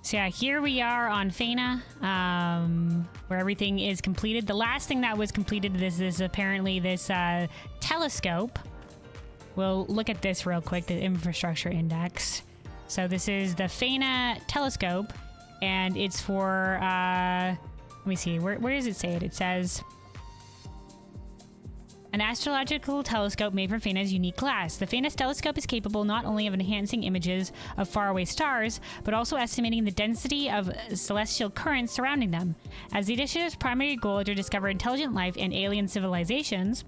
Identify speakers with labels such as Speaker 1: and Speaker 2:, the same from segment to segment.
Speaker 1: So yeah, here we are on Phaenna, where everything is completed. The last thing that was completed is apparently this telescope. We'll look at this real quick, the infrastructure index. So this is the Phaenna telescope, and it's for, let me see, where does it say it? It says, an astrological telescope made from Phaenna's unique glass. The Phaenna telescope is capable not only of enhancing images of faraway stars, but also estimating the density of celestial currents surrounding them. As the initiative's primary goal is to discover intelligent life and alien civilizations,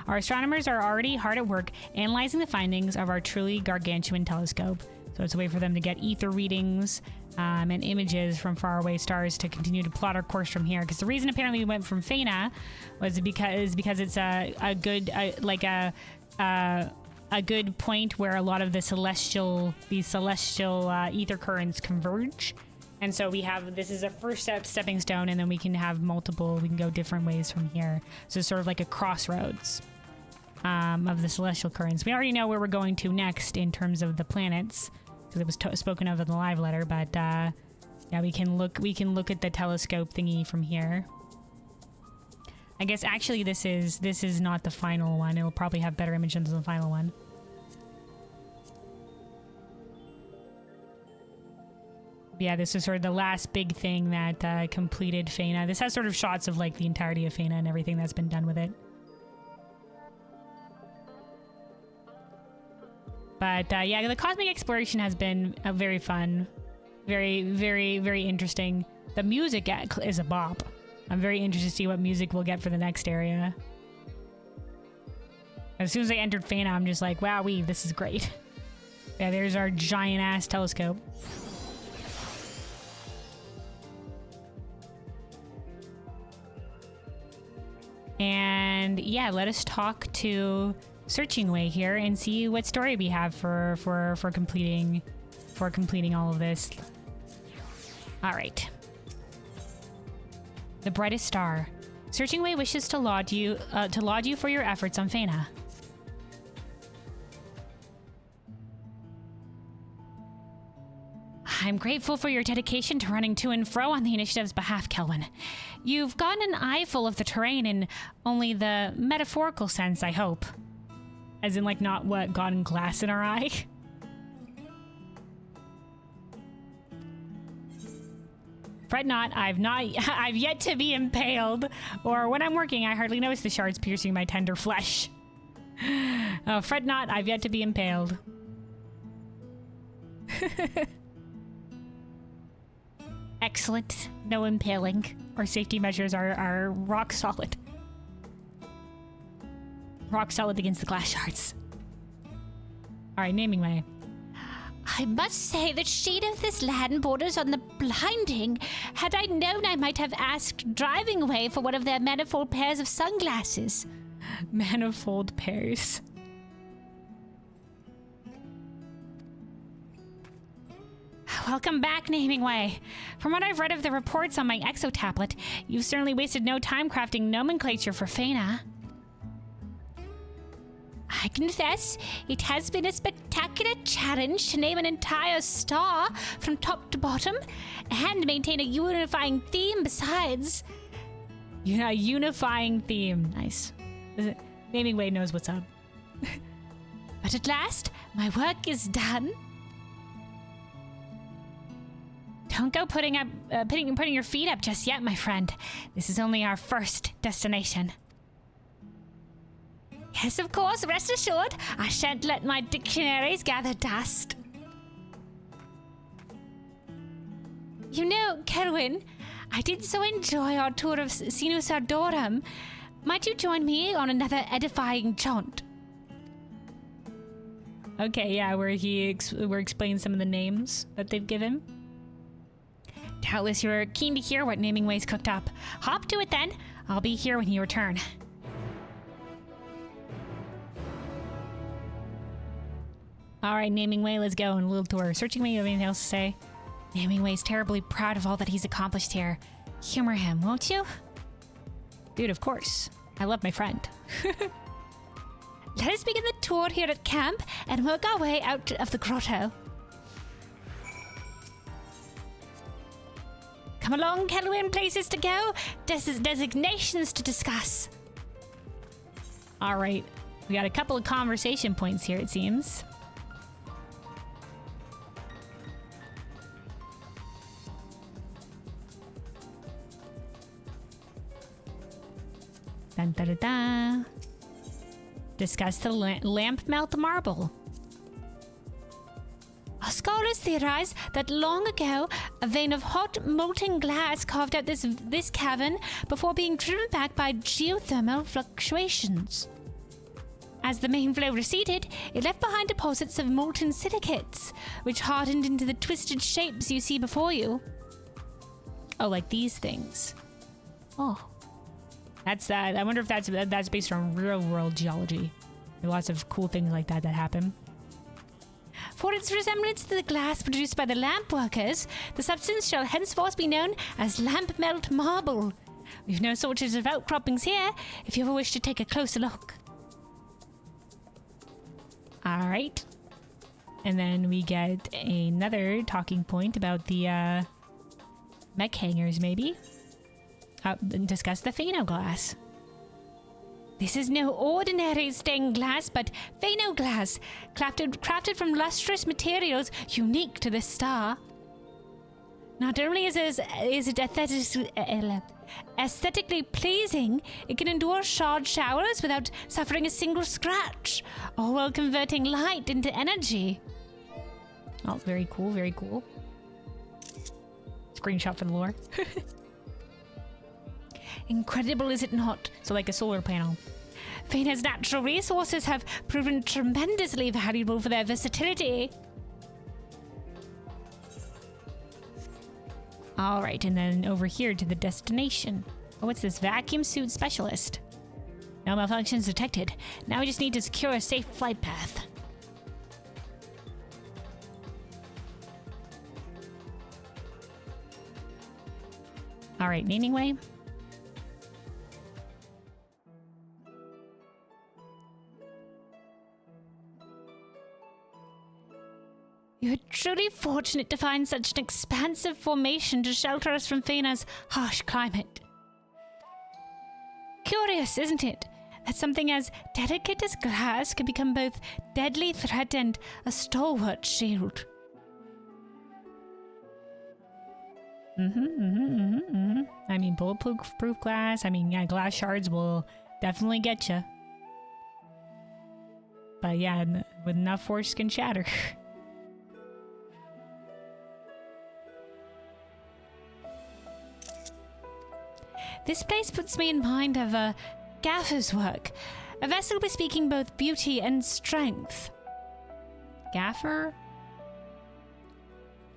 Speaker 1: our astronomers are already hard at work analyzing the findings of our truly gargantuan telescope. So it's a way for them to get ether readings and images from faraway stars to continue to plot our course from here. Because the reason apparently we went from Phaenna was because it's a good point where a lot of these celestial ether currents converge. And so this is a first stepping stone, and then we can have we can go different ways from here. So it's sort of like a crossroads of the celestial currents. We already know where we're going to next in terms of the planets, because it was spoken of in the live letter, but yeah, we can look at the telescope thingy from here. I guess actually this is not the final one. It'll probably have better images than the final one. Yeah, this is sort of the last big thing that completed Phaenna. This has sort of shots of like the entirety of Phaenna and everything that's been done with it. But yeah, the cosmic exploration has been very fun. Very, very, very interesting. The music is a bop. I'm very interested to see what music we'll get for the next area. As soon as I entered Phaenna, I'm just like, wowee, this is great. Yeah, there's our giant-ass telescope. And yeah, let us talk to Searching Way here and see what story we have for completing all of this. All right. The brightest star. Searching Way wishes to laud you for your efforts on Phaenna. I'm grateful for your dedication to running to and fro on the initiative's behalf, Kelwyn. You've gotten an eye full of the terrain in only the metaphorical sense, I hope. As in, like, not what, gotten glass in our eye? Fret not, I've yet to be impaled. Or when I'm working, I hardly notice the shards piercing my tender flesh. Oh, fret not, I've yet to be impaled. Excellent. No impaling. Our safety measures are rock solid. Rock solid against the glass shards. Alright, naming way.
Speaker 2: I must say the shade of this land borders on the blinding. Had I known, I might have asked Driving Away for one of their manifold pairs of sunglasses.
Speaker 1: Manifold pairs. Welcome back, Naming Way. From what I've read of the reports on my exo tablet, you've certainly wasted no time crafting nomenclature for Phaenna.
Speaker 2: I confess, it has been a spectacular challenge to name an entire star from top to bottom and maintain a unifying theme besides.
Speaker 1: Yeah, unifying theme. Nice. Naming Way knows what's up.
Speaker 2: But at last, my work is done.
Speaker 1: Don't go putting your feet up just yet, my friend. This is only our first destination.
Speaker 2: Yes, of course, rest assured, I shan't let my dictionaries gather dust. You know, Kelwyn, I did so enjoy our tour of Sinus Ardorum. Might you join me on another edifying jaunt?
Speaker 1: Okay, yeah, where explaining some of the names that they've given. Doubtless you're keen to hear what Naming Way's cooked up. Hop to it then. I'll be here when you return. Alright, Naming Way, let's go on a little tour. Searching Way, you have anything else to say? Naming Way's terribly proud of all that he's accomplished here. Humor him, won't you? Dude, of course. I love my friend.
Speaker 2: Let us begin the tour here at camp and work our way out of the grotto. Come along, Kelwyn, places to go, designations to discuss.
Speaker 1: All right. We got a couple of conversation points here, it seems. Dun, da, da, da. Discuss the lamp melt marble.
Speaker 2: Our scholars theorize that long ago, a vein of hot, molten glass carved out this cavern before being driven back by geothermal fluctuations. As the main flow receded, it left behind deposits of molten silicates, which hardened into the twisted shapes you see before you.
Speaker 1: Oh, like these things. Oh. That's that. I wonder if that's based on real-world geology. There are lots of cool things like that happen.
Speaker 2: For its resemblance to the glass produced by the lamp workers, the substance shall henceforth be known as lamp melt marble. We've no shortage of outcroppings here, if you ever wish to take a closer look.
Speaker 1: All right. And then we get another talking point about the mech hangers, maybe. Discuss the Phaenna glass.
Speaker 2: This is no ordinary stained glass, but Phaenna glass, crafted from lustrous materials unique to this star. Not only is it aesthetically pleasing, it can endure shard showers without suffering a single scratch, all while converting light into energy.
Speaker 1: Oh, very cool, very cool. Screenshot for the lore.
Speaker 2: Incredible, is it not?
Speaker 1: So like a solar panel.
Speaker 2: Phaenna's natural resources have proven tremendously valuable for their versatility.
Speaker 1: All right, and then over here to the destination. Oh, what's this? Vacuum suit specialist. No malfunctions detected. Now we just need to secure a safe flight path. All right, naming way.
Speaker 2: You're truly fortunate to find such an expansive formation to shelter us from Phaenna's harsh climate. Curious, isn't it? That something as delicate as glass can become both deadly threat and a stalwart shield.
Speaker 1: I mean, bulletproof glass. I mean, yeah, glass shards will definitely get you. But yeah, with enough force can shatter.
Speaker 2: This place puts me in mind of a gaffer's work, a vessel bespeaking both beauty and strength.
Speaker 1: Gaffer?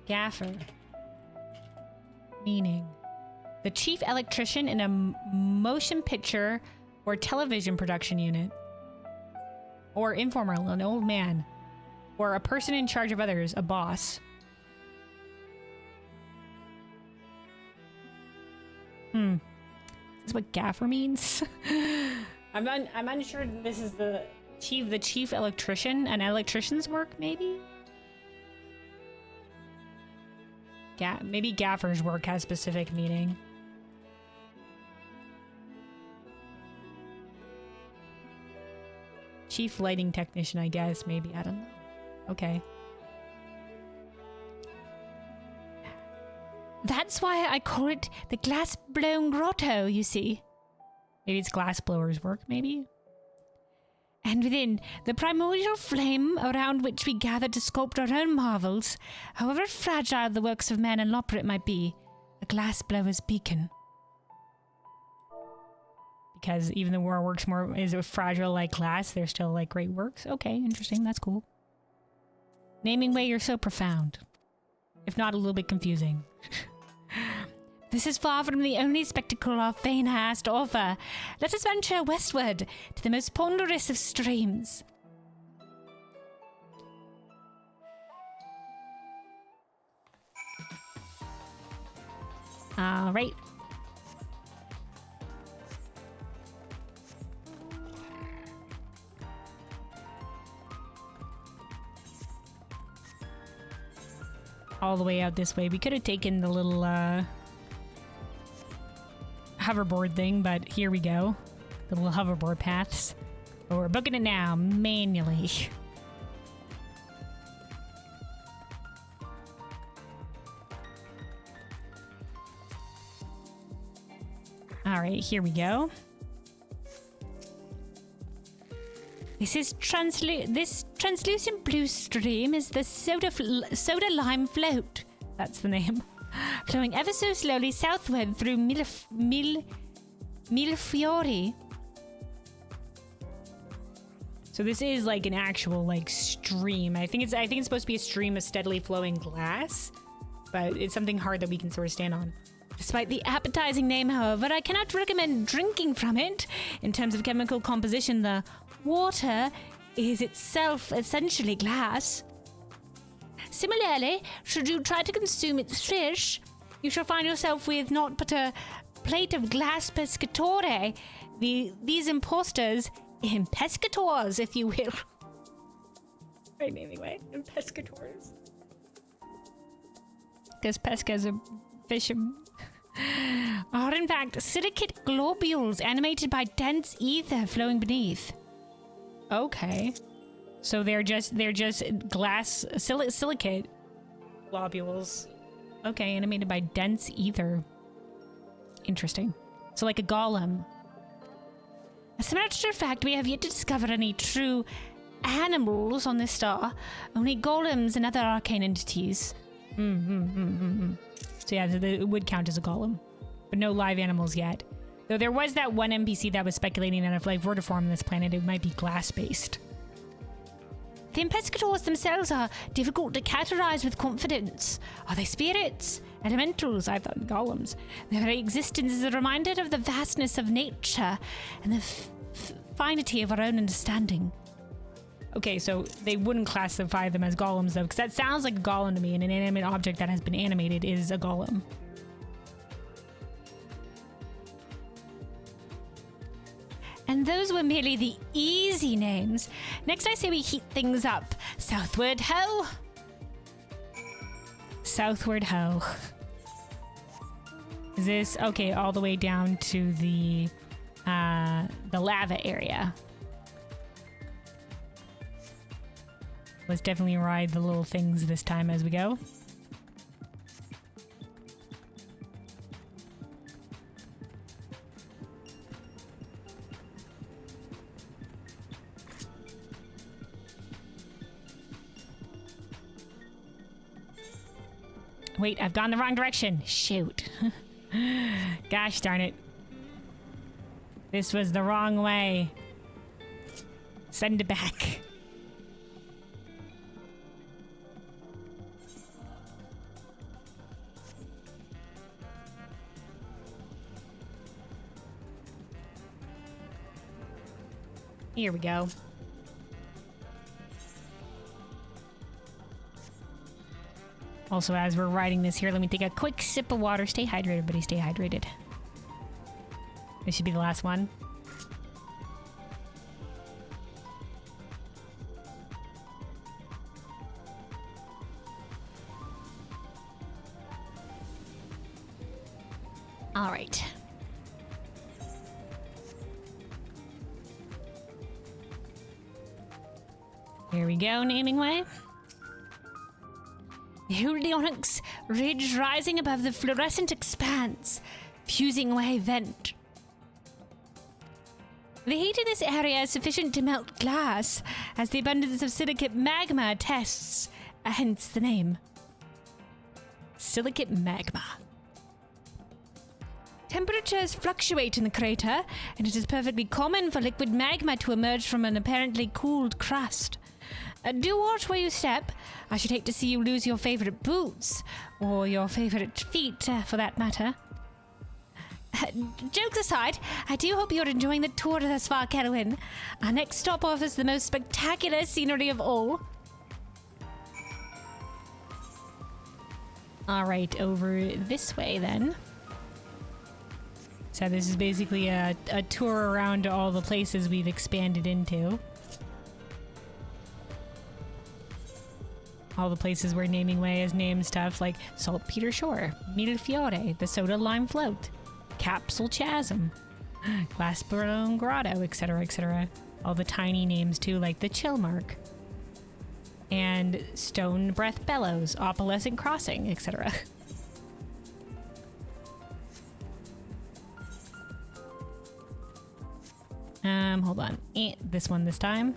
Speaker 1: Gaffer. Meaning the chief electrician in a motion picture or television production unit. Or informal, an old man. Or a person in charge of others, a boss. Is this what gaffer means? I'm unsure this is the chief electrician, an electrician's work, maybe? Maybe gaffer's work has specific meaning. Chief lighting technician, I guess, maybe. I don't know. Okay.
Speaker 2: That's why I call it the glass-blown grotto, you see.
Speaker 1: Maybe it's glassblower's work, maybe?
Speaker 2: And within the primordial flame around which we gather to sculpt our own marvels, however fragile the works of man and operate might be, a glassblower's beacon.
Speaker 1: Because even though our works is fragile like glass, they're still like great works? Okay, interesting, that's cool. Naming way, you're so profound. If not, a little bit confusing.
Speaker 2: This is far from the only spectacle our Phaenna has to offer. Let us venture westward to the most ponderous of streams.
Speaker 1: All right. All the way out this way. We could have taken the little hoverboard thing, but here we go. The little hoverboard paths. But we're booking it now, manually. Alright, here we go. This translucent blue stream is the soda lime float. That's the name. Flowing ever so slowly southward through Millefiori. So this is like an actual like stream. I think it's supposed to be a stream of steadily flowing glass, but it's something hard that we can sort of stand on. Despite the appetizing name, however, I cannot recommend drinking from it. In terms of chemical composition, the water is itself essentially glass. Similarly, should you try to consume its fish, you shall find yourself with not but a plate of glass pescatore. These imposters, pescators, if you will. Right, anyway, pescators. Because pesca is a fish. Are in fact silicate globules animated by dense ether flowing beneath. Okay, so they're just glass silicate globules. Okay, animated by dense ether. Interesting. So like a golem. As a matter of fact, we have yet to discover any true animals on this star. Only golems and other arcane entities. So yeah, it would count as a golem. But no live animals yet. Though there was that one NPC that was speculating that if life were to form on this planet, it might be glass-based. The pescators themselves are difficult to categorize with confidence. Are they spirits? Elementals? I thought golems. Their very existence is a reminder of the vastness of nature and the finity of our own understanding. Okay, so they wouldn't classify them as golems, though, because that sounds like a golem to me, and an inanimate object that has been animated is a golem. And those were merely the easy names. Next, I say we heat things up. Southward ho! Southward ho. Is this... Okay, all the way down to the lava area. Let's definitely ride the little things this time as we go. Wait, I've gone the wrong direction. Shoot. Gosh darn it. This was the wrong way. Send it back. Here we go. Also, as we're riding this here, let me take a quick sip of water. Stay hydrated, everybody. Stay hydrated. This should be the last one. All right. Here we go, naming way. The Helionic's ridge rising above the fluorescent expanse, fusing away vent. The heat in this area is sufficient to melt glass, as the abundance of silicate magma attests, hence the name. Silicate magma. Temperatures fluctuate in the crater, and it is perfectly common for liquid magma to emerge from an apparently cooled crust. Do watch where you step. I should hate to see you lose your favorite boots, or your favorite feet, for that matter. Jokes aside, I do hope you're enjoying the tour thus far, Kelwin. Our next stop offers the most spectacular scenery of all. All right, over this way then. So this is basically a tour around all the places we've expanded into. All the places where Naming Way has named stuff like Saltpeter Shore, Millefiori, the Soda Lime Float, Capsule Chasm, Glassbone Grotto, etc., etc. All the tiny names too, like the Chill Mark, and Stone Breath Bellows, Opalescent Crossing, etc. Hold on. This one this time.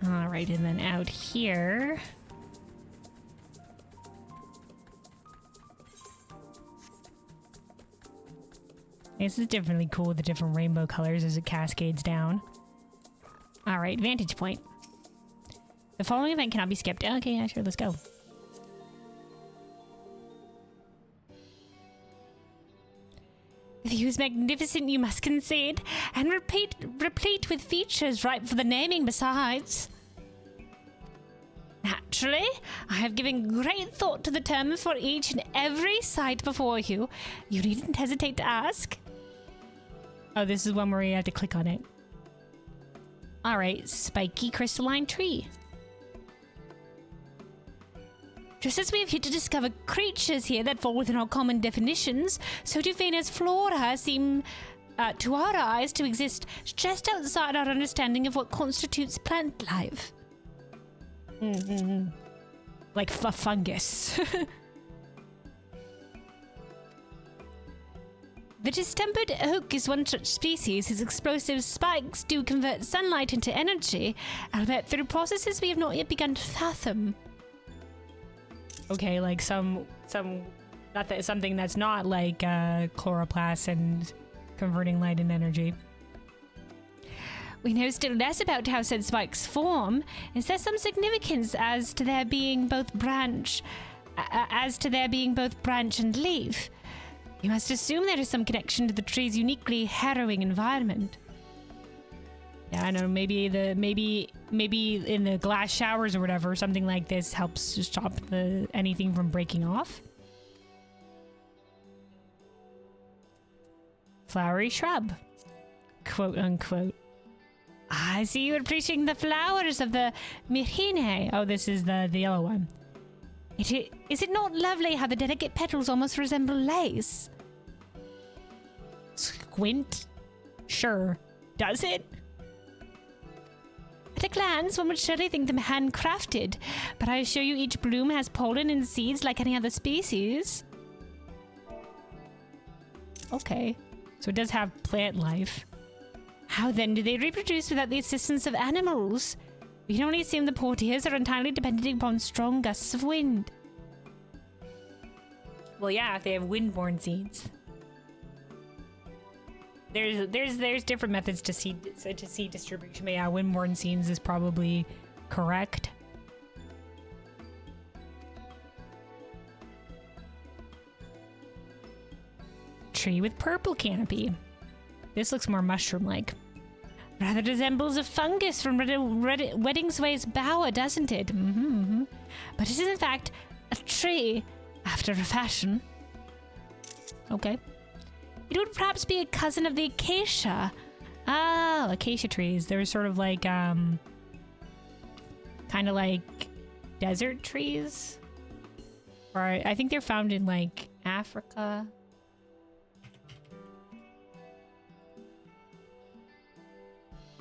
Speaker 1: All right, and then out here. This is definitely cool with the different rainbow colors as it cascades down. All right, vantage point. The following event cannot be skipped. Okay, yeah, sure, let's go. The view is magnificent, you must concede, and replete with features ripe for the naming besides. Naturally, I have given great thought to the terms for each and every site before you. You needn't hesitate to ask. Oh, this is one where you have to click on it. Alright, spiky crystalline tree. Just as we have yet to discover creatures here that fall within our common definitions, so do Phaenna's flora seem, to our eyes, to exist just outside our understanding of what constitutes plant life. Like fungus. The distempered oak is one such species whose explosive spikes do convert sunlight into energy, albeit through processes we have not yet begun to fathom. Okay, like something that's not like chloroplast and converting light into energy. We know still less about how said spikes form. Is there some significance as to their being both branch and leaf? You must assume there is some connection to the tree's uniquely harrowing environment. Yeah, I know. Maybe in the glass showers or whatever, something like this helps to stop anything from breaking off. Flowery shrub, quote unquote. I see you appreciating the flowers of the myrrhine. Oh, this is the yellow one. Is it not lovely how the delicate petals almost resemble lace? Squint? Sure. Does it? At a glance, one would surely think them handcrafted, but I assure you each bloom has pollen and seeds like any other species. Okay. So it does have plant life. How then do they reproduce without the assistance of animals? We can only assume the portiers are entirely dependent upon strong gusts of wind. Well, yeah, if they have wind-borne seeds. There's different methods to seed distribution, but yeah, wind-borne seeds is probably correct. Tree with purple canopy. This looks more mushroom-like. Rather resembles a fungus from Weddingsway's bower, doesn't it? But it is in fact a tree, after a fashion. Okay. It would perhaps be a cousin of the acacia. Oh, acacia trees. They're sort of like, kind of like desert trees. Or I think they're found in like Africa.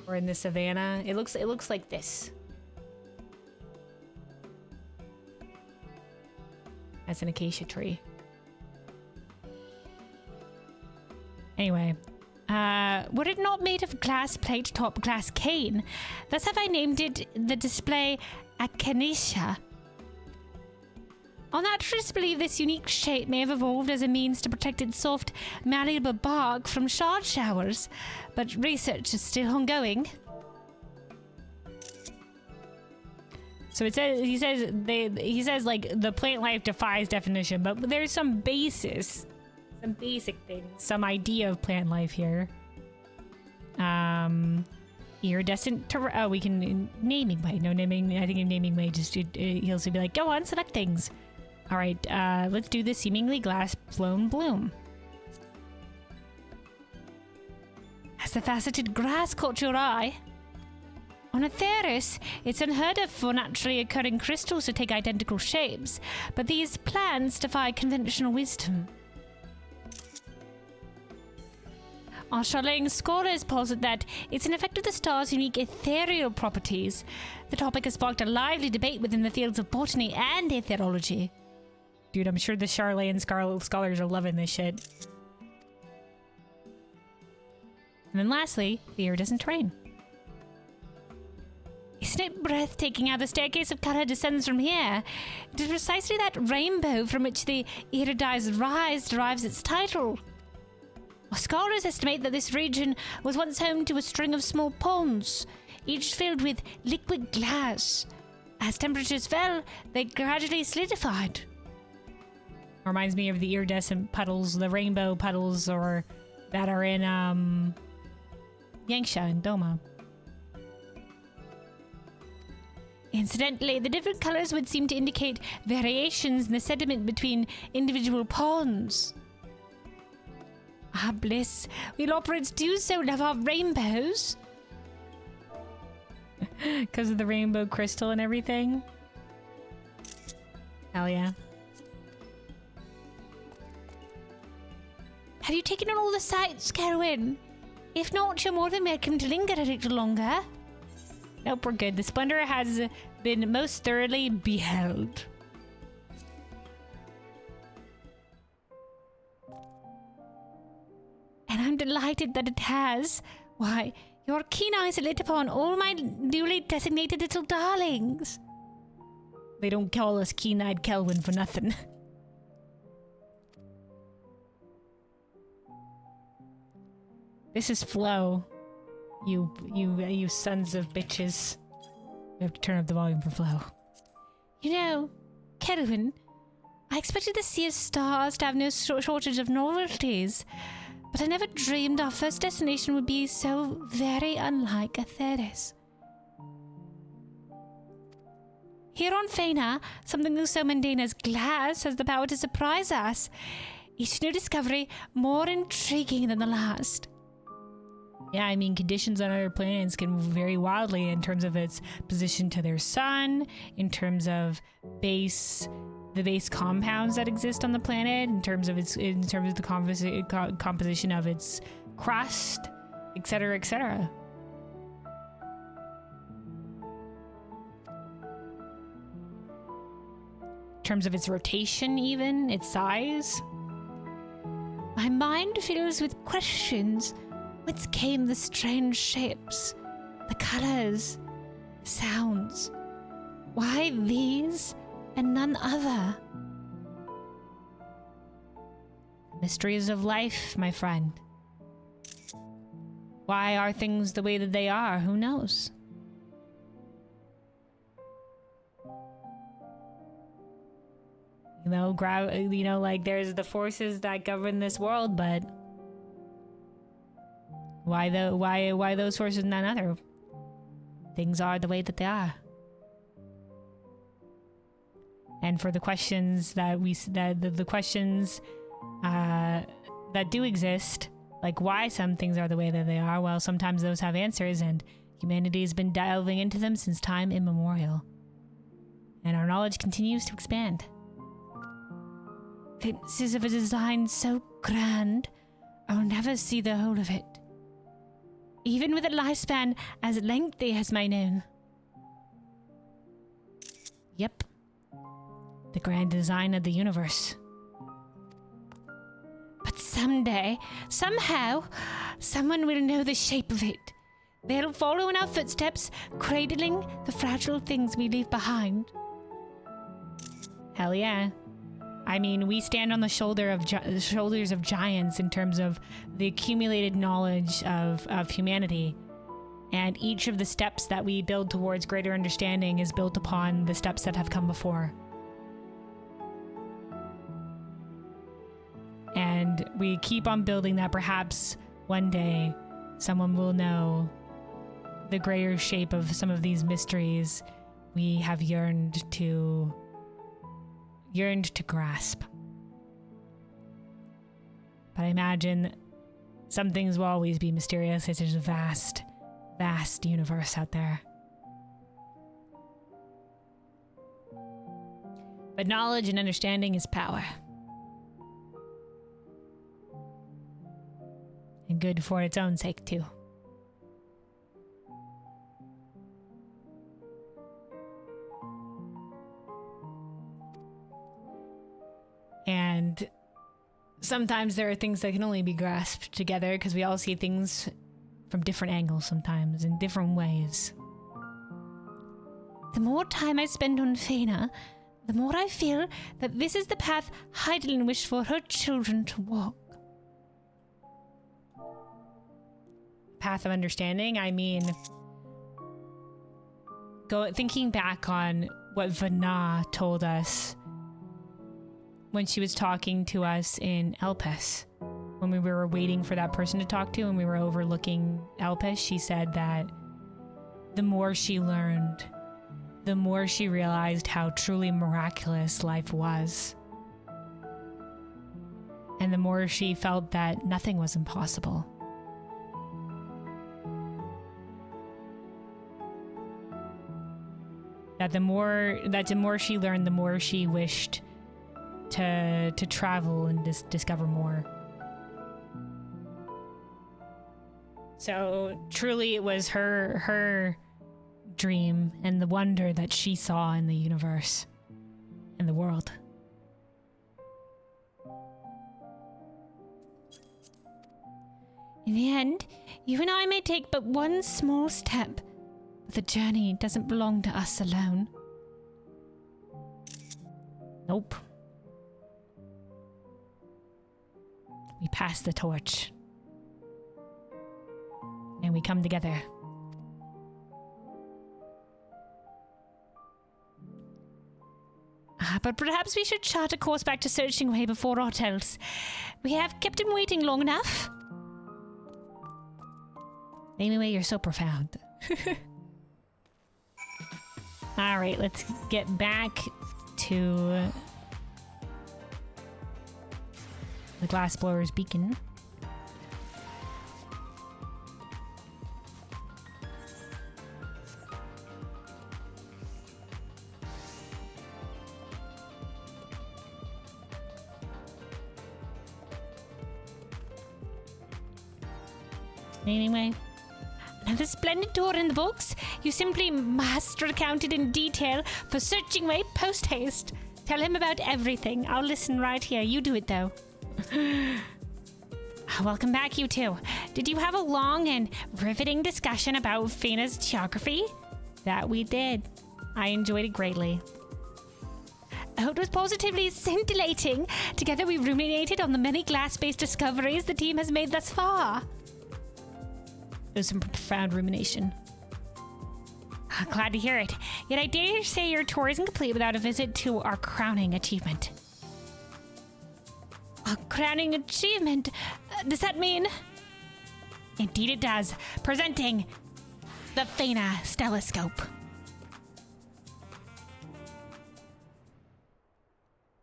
Speaker 1: Or in the savannah. It looks like this. That's an acacia tree. Anyway, were it not made of glass plate top glass cane, thus have I named it the display Echinacea. Our naturalists believe this unique shape may have evolved as a means to protect its soft, malleable bark from shard showers, but research is still ongoing. So it says he says like the plant life defies definition, but there's some basis, some basic things, some idea of plant life here. iridescent we can naming way. No naming. I think in naming way, just he'll be like, go on, select things. All right, let's do the seemingly glass blown bloom. Has the faceted grass caught your eye? On Atheris, it's unheard of for naturally occurring crystals to take identical shapes, but these plants defy conventional wisdom. Our Charlene scholars posit that it's an effect of the star's unique ethereal properties. The topic has sparked a lively debate within the fields of botany and aetherology. Dude, I'm sure the Charlene scholars are loving this shit. And then lastly, the iridescent terrain. Isn't it breathtaking how the staircase of color descends from here? It is precisely that rainbow from which the iridized rise derives its title. Our scholars estimate that this region was once home to a string of small ponds, each filled with liquid glass. As temperatures fell, they gradually solidified. Reminds me of the iridescent puddles, the rainbow puddles, or that are in Yanxia and Doma. Incidentally, the different colors would seem to indicate variations in the sediment between individual ponds. Ah, bliss. We Loporans do so love our rainbows. Because of the rainbow crystal and everything. Hell yeah.
Speaker 2: Have you taken in all the sights, Kerwin? If not, you're more than welcome to linger a little longer.
Speaker 1: Nope, we're good. The splendor has been most thoroughly beheld.
Speaker 2: And I'm delighted that it has. Why, your keen eyes are lit upon all my newly designated little darlings.
Speaker 1: They don't call us Keen-Eyed Kelvin for nothing. This is Flo. You sons of bitches. We have to turn up the volume for Flo.
Speaker 2: You know, Kerwin, I expected the Sea of Stars to have no shortage of novelties, but I never dreamed our first destination would be so very unlike Atheris. Here on Phaenna, something so mundane as glass has the power to surprise us. Each new discovery more intriguing than the last.
Speaker 1: Yeah, I mean, conditions on other planets can move very wildly in terms of its position to their sun, in terms of the base compounds that exist on the planet, in terms of the composition of its crust, etc., etc. In terms of its rotation, even its size.
Speaker 2: My mind fills with questions. Whence came the strange shapes, the colors, the sounds? Why these and none other?
Speaker 1: Mysteries of life, my friend. Why are things the way that they are? Who knows? Like there's the forces that govern this world, but why those forces and none other? Things are the way that they are. And for the questions that do exist, like why some things are the way that they are, well, sometimes those have answers, and humanity has been delving into them since time immemorial. And our knowledge continues to expand.
Speaker 2: Glimpses of a design so grand, I'll never see the whole of it. Even with a lifespan as lengthy as mine own.
Speaker 1: Yep. The grand design of the universe.
Speaker 2: But someday, somehow, someone will know the shape of it. They'll follow in our footsteps, cradling the fragile things we leave behind.
Speaker 1: Hell yeah. I mean, we stand on the shoulders of giants in terms of the accumulated knowledge of humanity. And each of the steps that we build towards greater understanding is built upon the steps that have come before. And we keep on building that. Perhaps one day someone will know the greater shape of some of these mysteries we have yearned to grasp. But I imagine some things will always be mysterious, as there's a vast, vast universe out there. But knowledge and understanding is power. And good for its own sake, too. And sometimes there are things that can only be grasped together because we all see things from different angles sometimes, in different ways.
Speaker 2: The more time I spend on Phaenna, the more I feel that this is the path Heidelin wished for her children to walk.
Speaker 1: Path of understanding, I mean, thinking back on what Phaenna told us when she was talking to us in Elpis, when we were waiting for that person to talk to and we were overlooking Elpis, she said that the more she learned, the more she realized how truly miraculous life was. And the more she felt that nothing was impossible. That the more she learned, the more she wished to travel and discover more. So truly it was her dream and the wonder that she saw in the universe and the world.
Speaker 2: In the end, you and I may take but one small step, but the journey doesn't belong to us alone.
Speaker 1: Nope. We pass the torch. And we come together.
Speaker 2: But perhaps we should chart a course back to Searching Way before aught else. We have kept him waiting long enough.
Speaker 1: Anyway, you're so profound. Alright, let's get back to the Glassblower's Beacon. Anyway,
Speaker 2: another splendid tour in the books. You simply must recount it in detail for Searching Way post haste. Tell him about everything. I'll listen right here. You do it, though.
Speaker 1: Welcome back, you two.
Speaker 2: Did you have a long and riveting discussion about Phaenna's geography?
Speaker 1: That we did. I enjoyed it greatly.
Speaker 2: Oh, it was positively scintillating. Together we ruminated on the many glass-based discoveries the team has made thus far.
Speaker 1: It was some profound rumination.
Speaker 2: Glad to hear it. Yet I dare say your tour isn't complete without a visit to our crowning achievement. A crowning achievement? Does that mean?
Speaker 1: Indeed it does. Presenting
Speaker 2: the Phaenna Stelloscope.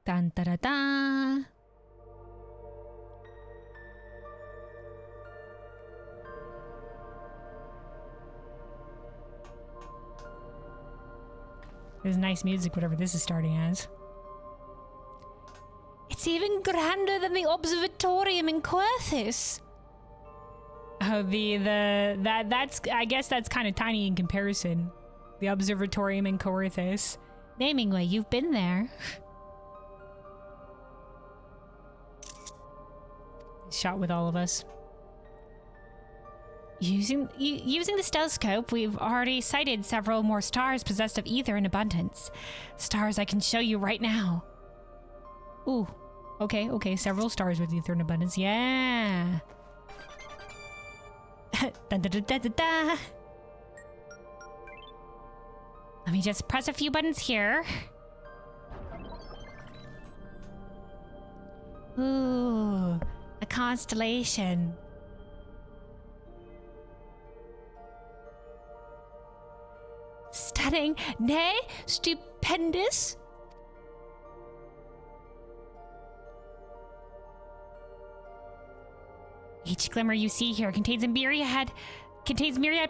Speaker 1: Dun da da da. There's nice music, whatever this is starting as.
Speaker 2: It's even grander than the observatorium in Querthus.
Speaker 1: Oh, that's I guess that's kind of tiny in comparison. The observatorium in Querthus.
Speaker 2: Naming way, you've been there.
Speaker 1: Shot with all of us.
Speaker 2: Using the stelloscope, we've already sighted several more stars possessed of ether in abundance. Stars I can show you right now.
Speaker 1: Ooh. Okay. Several stars with ether in abundance. Yeah.
Speaker 2: Dun, da, da, da, da, da. Let me just press a few buttons here. Ooh, a constellation. stunning, nay, stupendous.
Speaker 1: Each glimmer you see here contains myriad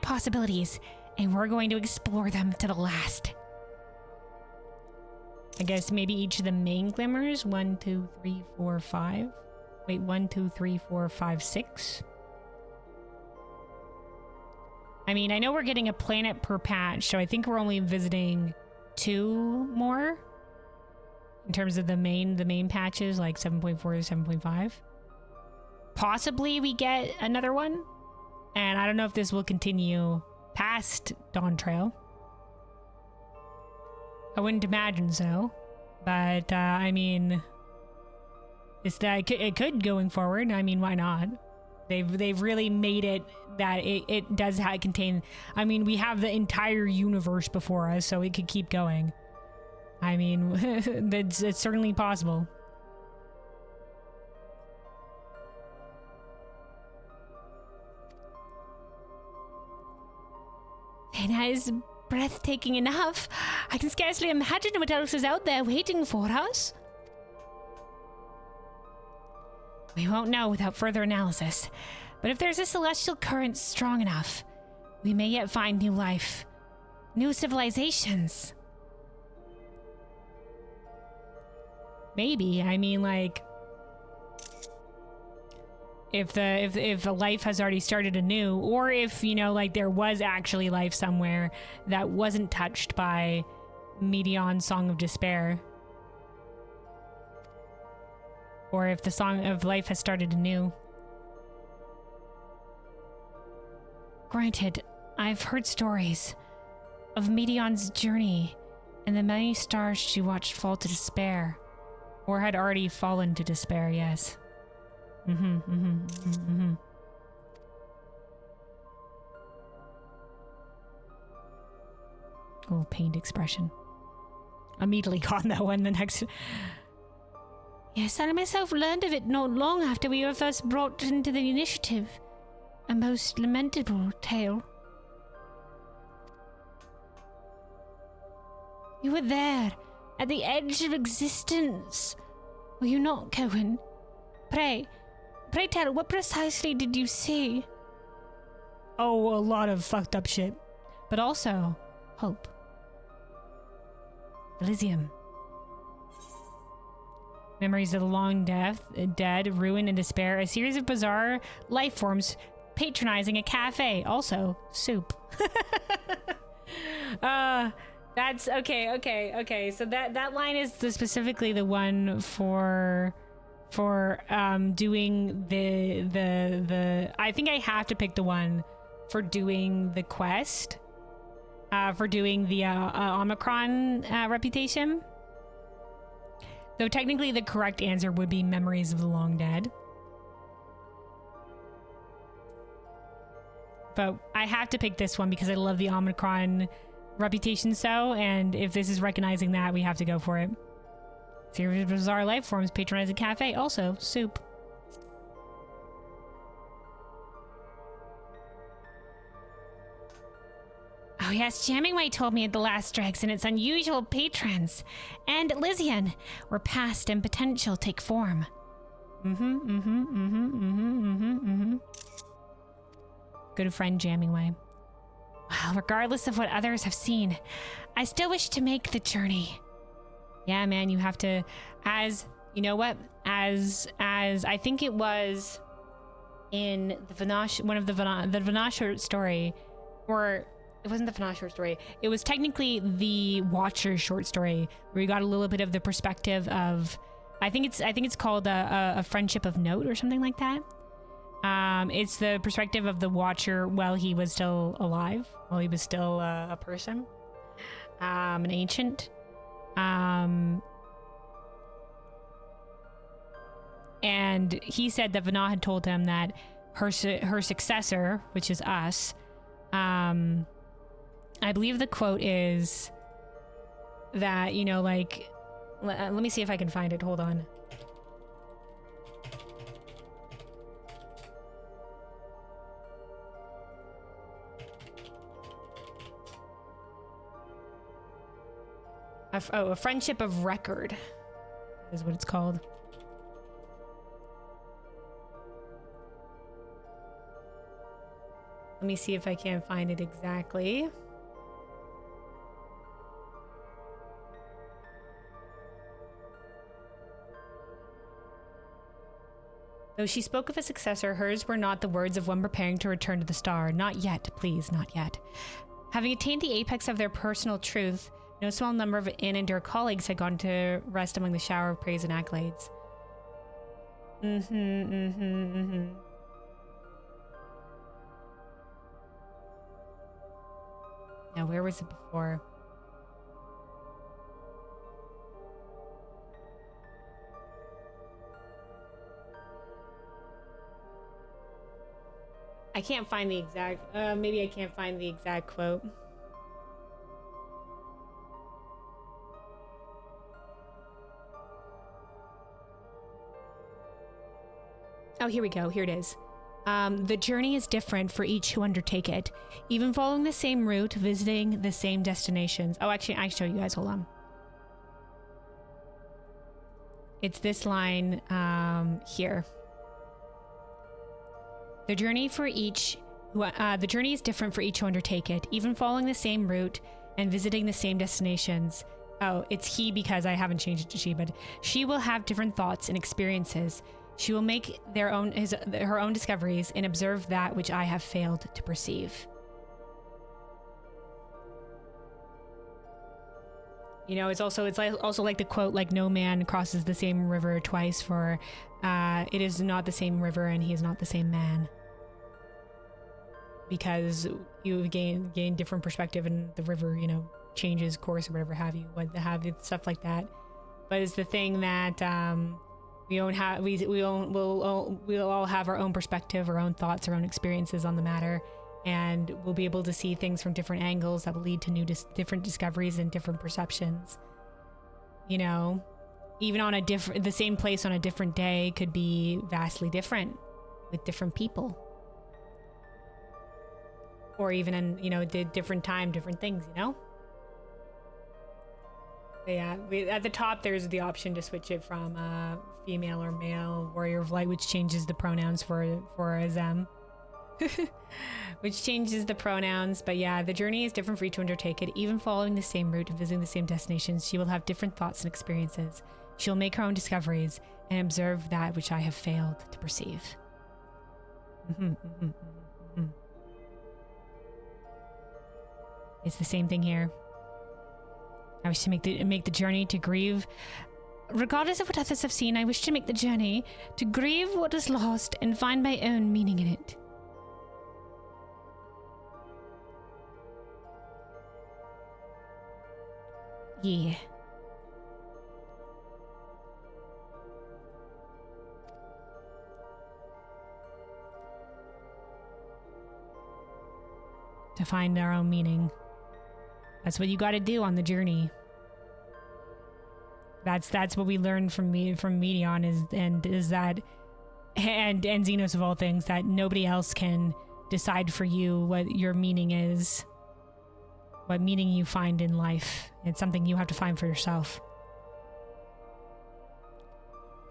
Speaker 1: possibilities, and we're going to explore them to the last. I guess maybe each of the main glimmers. 1, 2, 3, 4, 5. Wait, 1, 2, 3, 4, 5, 6. I mean, I know we're getting a planet per patch, so I think we're only visiting 2 more in terms of the main patches, like 7.4 to 7.5. Possibly we get another one, and I don't know if this will continue past Dawntrail. I wouldn't imagine so, but I mean, it could going forward. I mean, why not? They've really made it that it does contain. I mean, we have the entire universe before us, so it could keep going. I mean, it's certainly possible.
Speaker 2: Phaenna is breathtaking enough. I can scarcely imagine what else is out there waiting for us.
Speaker 1: We won't know without further analysis, but if there's a celestial current strong enough, we may yet find new life, new civilizations. Maybe. I mean, like, if a life has already started anew, or if, you know, like, there was actually life somewhere that wasn't touched by Medion's Song of Despair, or if the Song of Life has started anew. Granted, I've heard stories of Medion's journey and the many stars she watched fall to despair, or had already fallen to despair, yes. Oh, pained expression. Immediately caught that one the next...
Speaker 2: Yes, I myself learned of it not long after we were first brought into the initiative. A most lamentable tale. You were there, at the edge of existence. Were you not, Cohen? Pray tell, what precisely did you see?
Speaker 1: Oh, a lot of fucked up shit. But also, hope. Elysium. Memories of the long dead, ruin and despair. A series of bizarre life forms patronizing a cafe. Also, soup. That's okay. So that line is specifically the one for doing the I think I have to pick the one for doing the quest, for doing the Omicron reputation. Though technically the correct answer would be Memories of the Long Dead. But I have to pick this one because I love the Omicron reputation so, and if this is recognizing that, we have to go for it. Series of bizarre life forms patronize a cafe. Also, soup.
Speaker 2: Oh yes, Jammingway told me at the last dregs and its unusual patrons and Elysian were past and potential take form.
Speaker 1: Good friend Jammingway.
Speaker 2: Well, regardless of what others have seen, I still wish to make the journey.
Speaker 1: Yeah, man, you have to, as, you know what, as I think it was in the Vanash, one of the Vanash short story, or it wasn't the Vanash short story, it was technically the Watcher short story, where you got a little bit of the perspective of, I think it's called a Friendship of Note or something like that. It's the perspective of the Watcher while he was still alive, while he was still a person, an ancient. And he said that Vana had told him that her successor, which is us, I believe the quote is that, you know, like, let me see if I can find it. Hold on. A friendship of record is what it's called. Let me see if I can find it exactly. Though she spoke of a successor, hers were not the words of one preparing to return to the star. Not yet, please, not yet. Having attained the apex of their personal truth, no small number of Anne and her colleagues had gone to rest among the shower of praise and accolades. Now, where was it before? I can't find the exact, maybe I can't find the exact quote. Oh, here we go. Here it is. The journey is different for each who undertake it, even following the same route, visiting the same destinations. Oh, actually, I show you guys. Hold on. It's this line here. The journey is different for each who undertake it, even following the same route and visiting the same destinations. Oh, it's he because I haven't changed it to she, but she will have different thoughts and experiences. She will make her own discoveries and observe that which I have failed to perceive. You know, it's also like the quote, like, no man crosses the same river twice, for it is not the same river and he is not the same man. Because you gain different perspective and the river, you know, changes course or whatever have you, stuff like that. But it's the thing that we'll all have our own perspective, our own thoughts, our own experiences on the matter, and we'll be able to see things from different angles that will lead to different discoveries and different perceptions. You know, even on the same place on a different day could be vastly different with different people, or even in, you know, different time, different things, you know. But yeah, at the top there's the option to switch it from female or male, warrior of light, which changes the pronouns for them. Which changes the pronouns. But yeah, the journey is different for each to undertake it, even following the same route and visiting the same destinations. She will have different thoughts and experiences. She'll make her own discoveries and observe that which I have failed to perceive. It's the same thing here. I wish to make the journey to grieve. Regardless of what others have seen, I wish to make the journey to grieve what is lost and find my own meaning in it. Yeah. To find our own meaning. That's what you got to do on the journey. That's what we learned from Medion and Xenos of all things, that nobody else can decide for you what your meaning is, what meaning you find in life. It's something you have to find for yourself.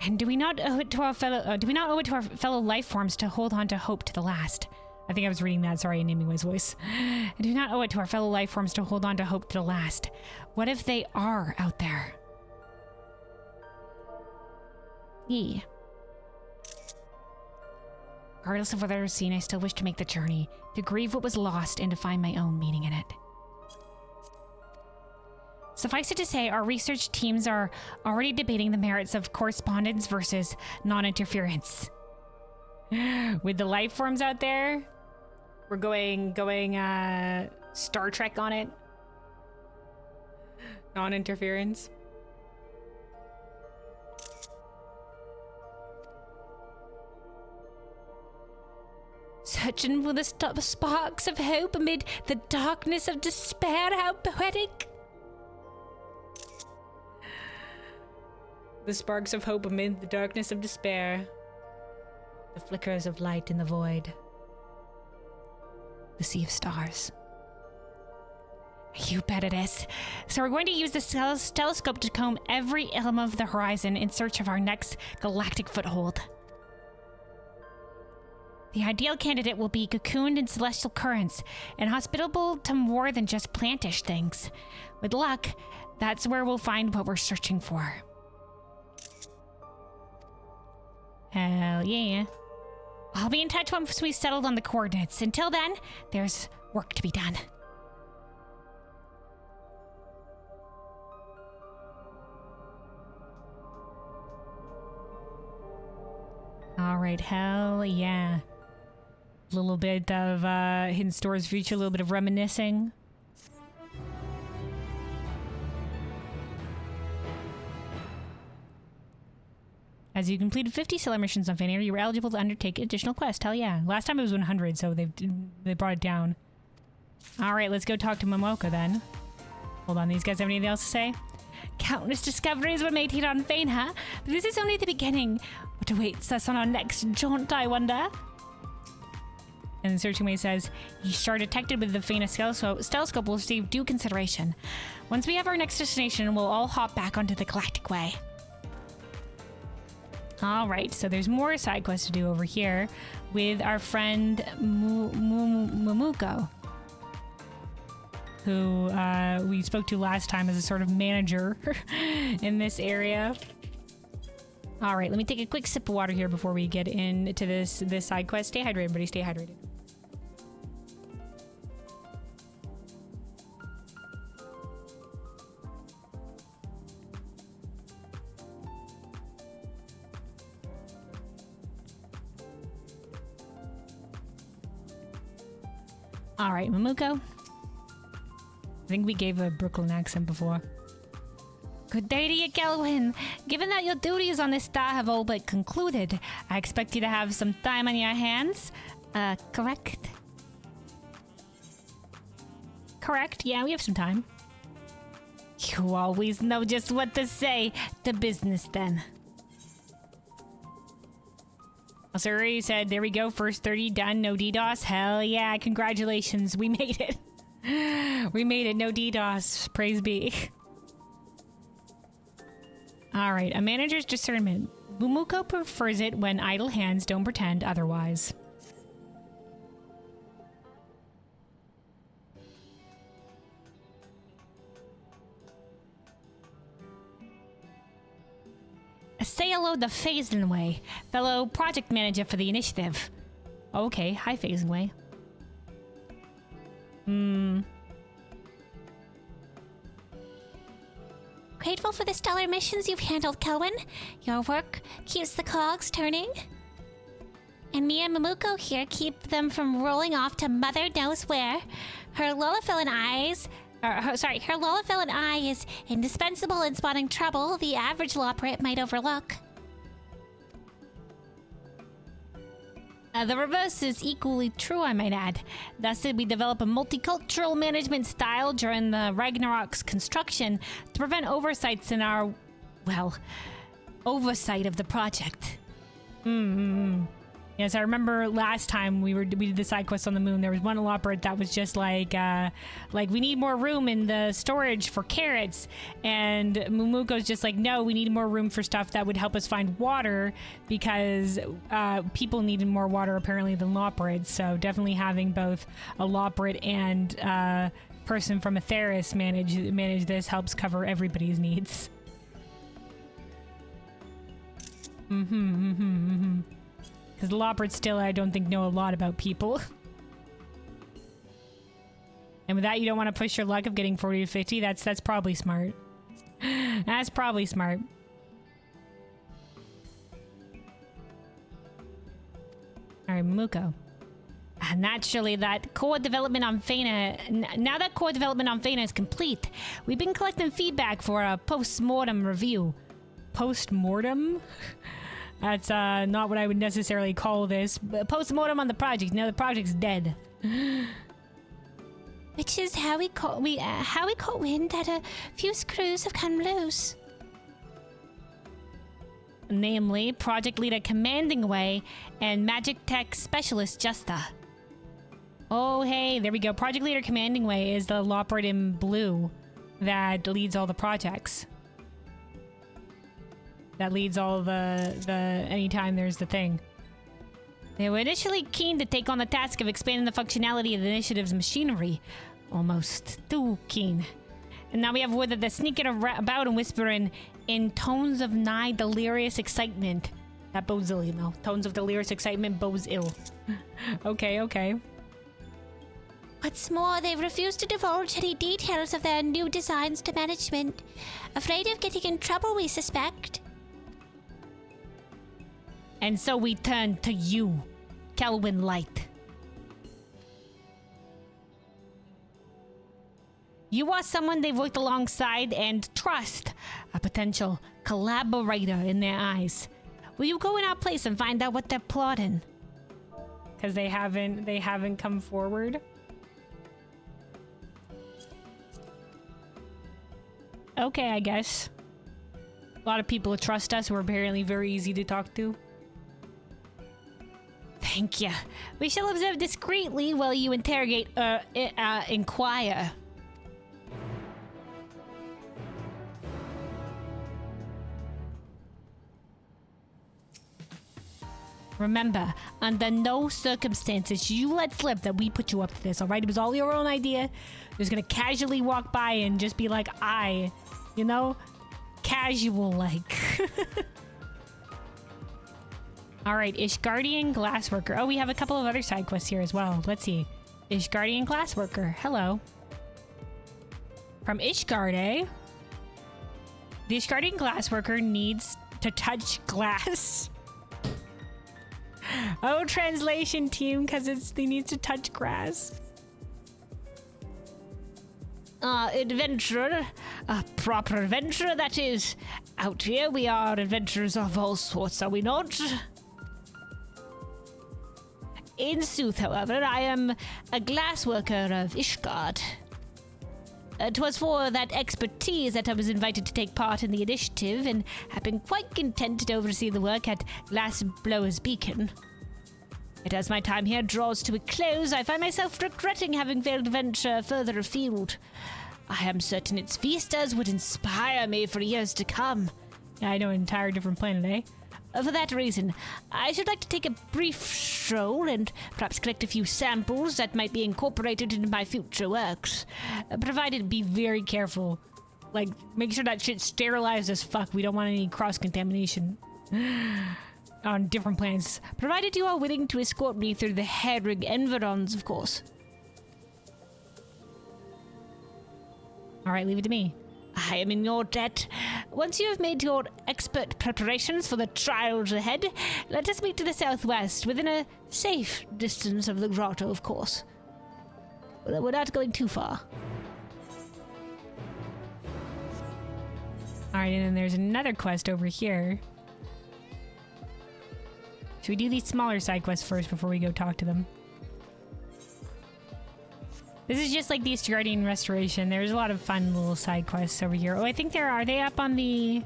Speaker 1: And do we not owe it to our fellow life forms to hold on to hope to the last? I think I was reading that, sorry, in Amy's voice. I do not owe it to our fellow life forms to hold on to hope to the last. What if they are out there? Yeah. Regardless of what I've seen, I still wish to make the journey, to grieve what was lost and to find my own meaning in it. Suffice it to say, our research teams are already debating the merits of correspondence versus non-interference. With the life forms out there, we're going Star Trek on it. Non-interference.
Speaker 2: Searching for the sparks of hope amid the darkness of despair. How poetic.
Speaker 1: The sparks of hope amid the darkness of despair. The flickers of light in the void.
Speaker 2: The sea of stars.
Speaker 1: You bet it is. So we're going to use the telescope to comb every element of the horizon in search of our next galactic foothold. The ideal candidate will be cocooned in celestial currents and hospitable to more than just plantish things. With luck, that's where we'll find what we're searching for. Hell yeah. I'll be in touch once we've settled on the coordinates. Until then, there's work to be done. All right, hell yeah. A little bit of Hidden Store's future, a little bit of reminiscing. As you completed 50 stellar missions on Phaenna, you were eligible to undertake additional quests. Hell yeah. Last time it was 100, so they brought it down. All right, let's go talk to Momoka then. Hold on, these guys have anything else to say? Countless discoveries were made here on Phaenna, but this is only the beginning. What awaits us on our next jaunt, I wonder? And the searching way says, you star detected with the Phaenna telescope will receive due consideration. Once we have our next destination, we'll all hop back onto the Galactic Way. All right, so there's more side quests to do over here with our friend Mumuko, who we spoke to last time as a sort of manager in this area. All right, let me take a quick sip of water here before we get into this side quest. Stay hydrated, everybody. Stay hydrated. All right, Mumuko. I think we gave a Brooklyn accent before. Good day to you, Kelvin. Given that your duties on this star have all but concluded, I expect you to have some time on your hands. Correct? Correct, yeah, we have some time. You always know just what to say. To business, then. Suri said, there we go, first 30 done, no DDoS. Hell yeah, congratulations, we made it. We made it, no DDoS, praise be. Alright, a manager's discernment. Mumuko prefers it when idle hands don't pretend otherwise. Say hello to Phasenway, fellow project manager for the initiative. Okay, hi Phasenway.
Speaker 2: Grateful for the stellar missions you've handled, Kelvin. Your work keeps the cogs turning. And me and Mumuko here keep them from rolling off to mother knows where. Her Lullaphilin eye is indispensable in spotting trouble the average lawbrit might overlook. The reverse is equally true, I might add. Thus, we develop a multicultural management style during the Ragnarok's construction to prevent oversights in our, well, oversight of the project. Yes, I remember last time we did the side quest on the moon. There was one lawbird that was just like we need more room in the storage for carrots, and Mumuko's just like, no, we need more room for stuff that would help us find water because people needed more water apparently than lawbirds. So definitely having both a lawbird and person from Atheris manage this helps cover everybody's needs. Because the lawbirds still, I don't think, know a lot about people. And with that, you don't want to push your luck of getting 40 to 50. That's probably smart. That's probably smart. Alright, Mumuko. Naturally, that core development on Phaenna... Now that core development on Phaenna is complete, we've been collecting feedback for a post-mortem review. Post-mortem? That's not what I would necessarily call this. Post-mortem on the project. No, the project's dead. Which is how we caught wind that a few screws have come loose.
Speaker 1: Namely, project leader Commanding Way and magic tech specialist Justa. Oh, hey, there we go. Project Leader Commanding Way is the Loprit in blue that leads all the projects. That leads all the anytime there's the thing. They were initially keen to take on the task of expanding the functionality of the initiative's machinery. Almost too keen. And now we have word that they're sneaking about and whispering in tones of nigh delirious excitement. That bodes ill, you know. Tones of delirious excitement bodes ill. Okay, okay.
Speaker 2: What's more, they refuse to divulge any details of their new designs to management. Afraid of getting in trouble, we suspect.
Speaker 1: And so we turn to you, Kelwyn Light. You are someone they've worked alongside and trust, a potential collaborator in their eyes. Will you go in our place and find out what they're plotting? Because they haven't come forward. Okay, I guess. A lot of people trust us who are apparently very easy to talk to. Thank you. We shall observe discreetly while you inquire. Remember, under no circumstances you let slip that we put you up to this, alright? It was all your own idea. You're just gonna casually walk by and just be like, you know? Casual, like. Alright, Ishgardian Glassworker. Oh, we have a couple of other side quests here as well. Let's see. Ishgardian Glassworker. Hello. From Ishgard, eh? The Ishgardian Glassworker needs to touch glass. Oh, translation team, because they need to touch grass. Adventurer. A proper adventurer, that is. Out here, we are adventurers of all sorts, are we not? In sooth, however, I am a glassworker of Ishgard. 'Twas for that expertise that I was invited to take part in the initiative, and have been quite content to oversee the work at Glassblower's Beacon. Yet as my time here draws to a close, I find myself regretting having failed to venture further afield. I am certain its vistas would inspire me for years to come. Yeah, I know, an entire different planet, eh? For that reason, I should like to take a brief stroll and perhaps collect a few samples that might be incorporated into my future works. Provided be very careful. Like, make sure that shit's sterilized as fuck. We don't want any cross-contamination on different planets. Provided you are willing to escort me through the Herrig environs, of course. Alright, leave it to me. I am in your debt. Once you have made your expert preparations for the trials ahead, let us meet to the southwest, within a safe distance of the grotto, of course. We're not going too far. Alright, and then there's another quest over here. Should we do these smaller side quests first before we go talk to them? This is just like the Guardian Restoration. There's a lot of fun little side quests over here. Oh, I think are they up on the...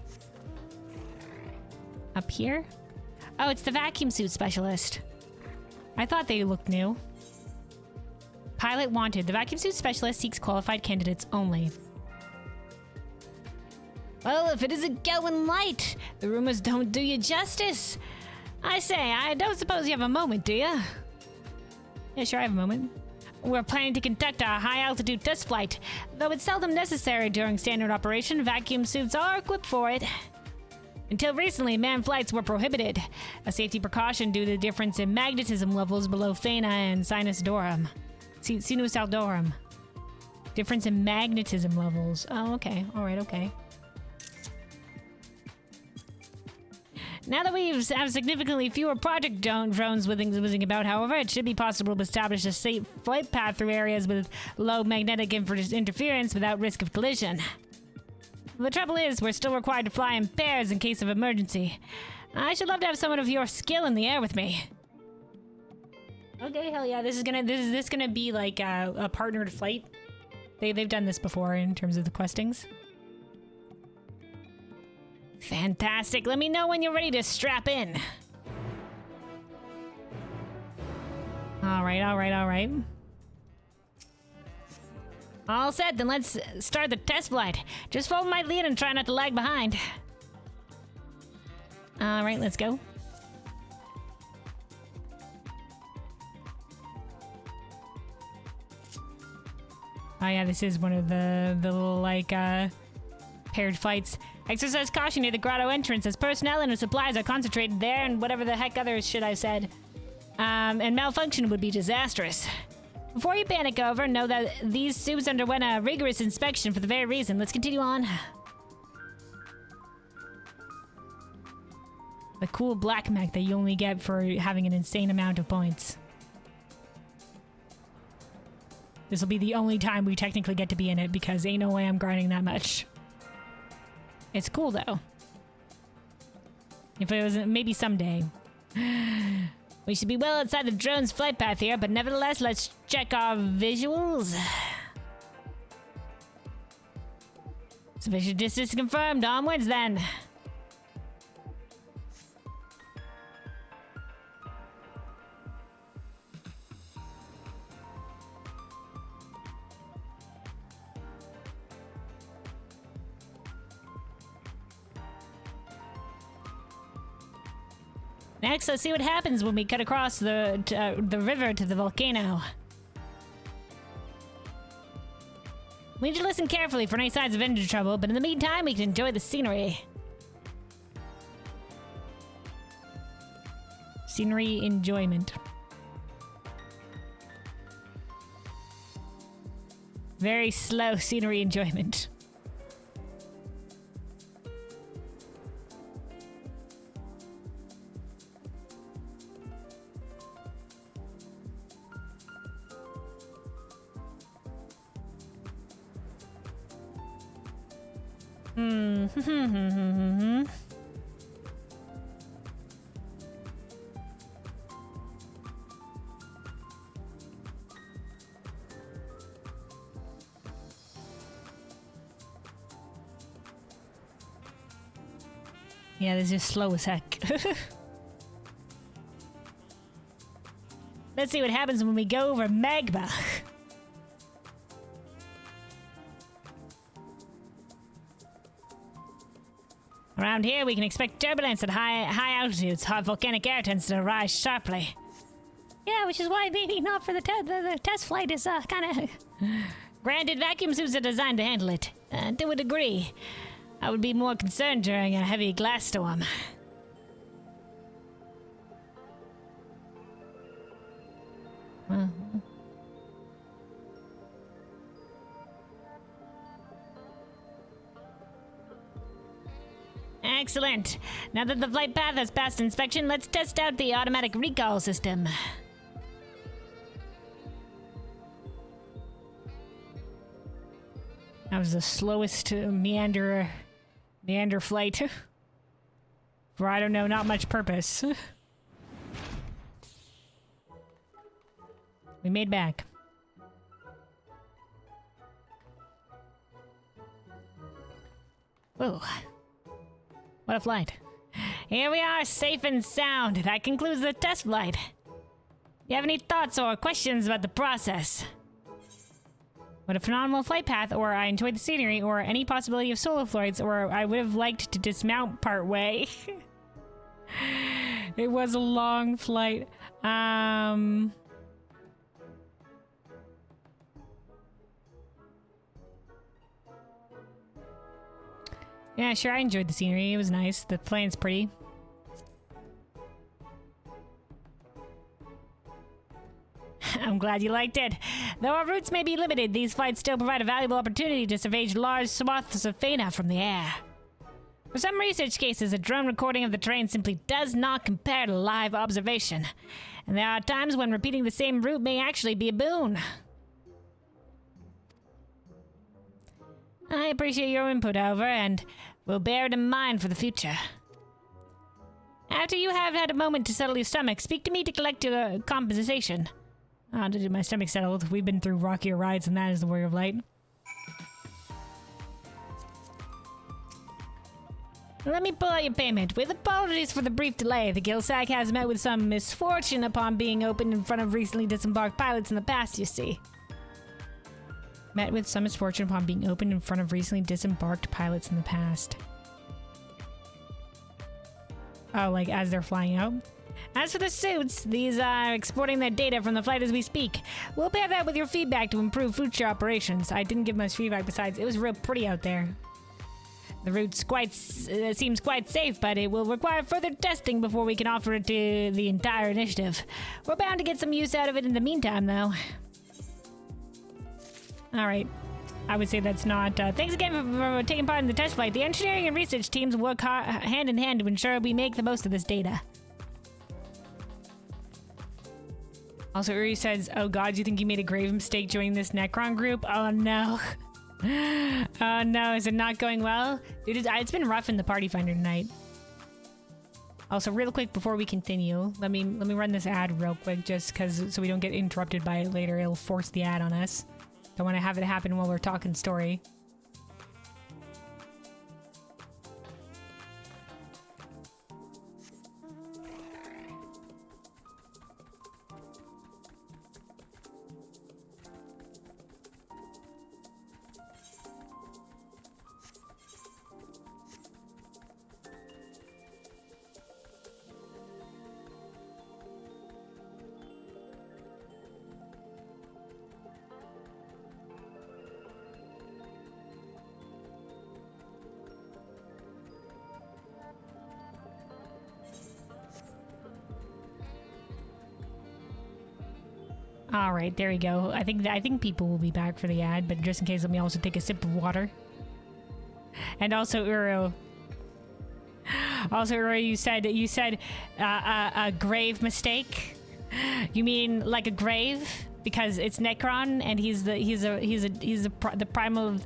Speaker 1: Up here? Oh, it's the vacuum suit specialist. I thought they looked new. Pilot wanted. The vacuum suit specialist seeks qualified candidates only. Well, if it isn't Kelwyn Light, the rumors don't do you justice. I say, I don't suppose you have a moment, do you? Yeah, sure, I have a moment. We're planning to conduct a high-altitude test flight. Though it's seldom necessary during standard operation, vacuum suits are equipped for it. Until recently, manned flights were prohibited, a safety precaution due to the difference in magnetism levels below Phaenna and Sinus Aldorum. Difference in magnetism levels. Oh, okay. Alright, okay. Now that we have significantly fewer project drones whizzing about, however, it should be possible to establish a safe flight path through areas with low magnetic interference without risk of collision. The trouble is, we're still required to fly in pairs in case of emergency. I should love to have someone of your skill in the air with me. Okay, hell yeah, this is gonna be like a partnered flight. They've done this before in terms of the questings. Fantastic. Let me know when you're ready to strap in. All right. All set, then let's start the test flight. Just follow my lead and try not to lag behind. All right, let's go. Oh yeah, this is one of the little, like, paired flights. Exercise caution near the grotto entrance as personnel and supplies are concentrated there and whatever the heck other shit I said. And malfunction would be disastrous. Before you panic over, know that these suits underwent a rigorous inspection for the very reason. Let's continue on. The cool black mech that you only get for having an insane amount of points. This will be the only time we technically get to be in it because ain't no way I'm grinding that much. It's cool though. If it was maybe someday. We should be well outside the drone's flight path here, but nevertheless, let's check our visuals. Sufficient distance confirmed. Onwards then. Next, let's see what happens when we cut across the river to the volcano. We need to listen carefully for any signs of engine trouble, but in the meantime, we can enjoy the scenery. Scenery enjoyment. Very slow scenery enjoyment. Yeah, this is slow as heck. Let's see what happens when we go over magma. Around here, we can expect turbulence at high altitudes. Hot volcanic air tends to rise sharply. Yeah, which is why maybe not for the test flight is kind of... Granted, vacuum suits are designed to handle it. To a degree. I would be more concerned during a heavy glass storm. Excellent. Now that the flight path has passed inspection, let's test out the automatic recall system. That was the slowest meander flight. For, I don't know, not much purpose. We made back. Whoa. What a flight. Here we are, safe and sound. That concludes the test flight. You have any thoughts or questions about the process? What a phenomenal flight path, or I enjoyed the scenery, or any possibility of solo flights, or I would have liked to dismount part way. It was a long flight. Yeah, sure, I enjoyed the scenery. It was nice. The plane's pretty. I'm glad you liked it. Though our routes may be limited, these flights still provide a valuable opportunity to survey large swaths of Phaenna from the air. For some research cases, a drone recording of the terrain simply does not compare to live observation. And there are times when repeating the same route may actually be a boon. I appreciate your input, Over, and will bear it in mind for the future. After you have had a moment to settle your stomach, speak to me to collect your compensation. Did my stomach settled? We've been through rockier rides, and that is the Warrior of Light. Let me pull out your payment. With apologies for the brief delay, the Gilsag has met with some misfortune upon being opened in front of recently disembarked pilots in the past, you see. Met with some misfortune upon being opened in front of recently disembarked pilots in the past. Oh, like as they're flying out? As for the suits, these are exporting their data from the flight as we speak. We'll pair that with your feedback to improve future operations. I didn't give much feedback besides it was real pretty out there. The route's seems quite safe, but it will require further testing before we can offer it to the entire initiative. We're bound to get some use out of it in the meantime, though. Alright. I would say that's not... thanks again for taking part in the test flight. The engineering and research teams work hand in hand to ensure we make the most of this data. Also, Uri says, oh god, do you think you made a grave mistake joining this Necron group? Oh no. Oh no, is it not going well? Dude, it's been rough in the party finder tonight. Also, real quick before we continue, let me run this ad real quick just so we don't get interrupted by it later. It'll force the ad on us. Don't want to have it happen while we're talking story. All right, there we go. I think people will be back for the ad, but just in case, let me also take a sip of water. And also, Uro. Also, Uro, you said a grave mistake. You mean like a grave because it's Necron and he's the primal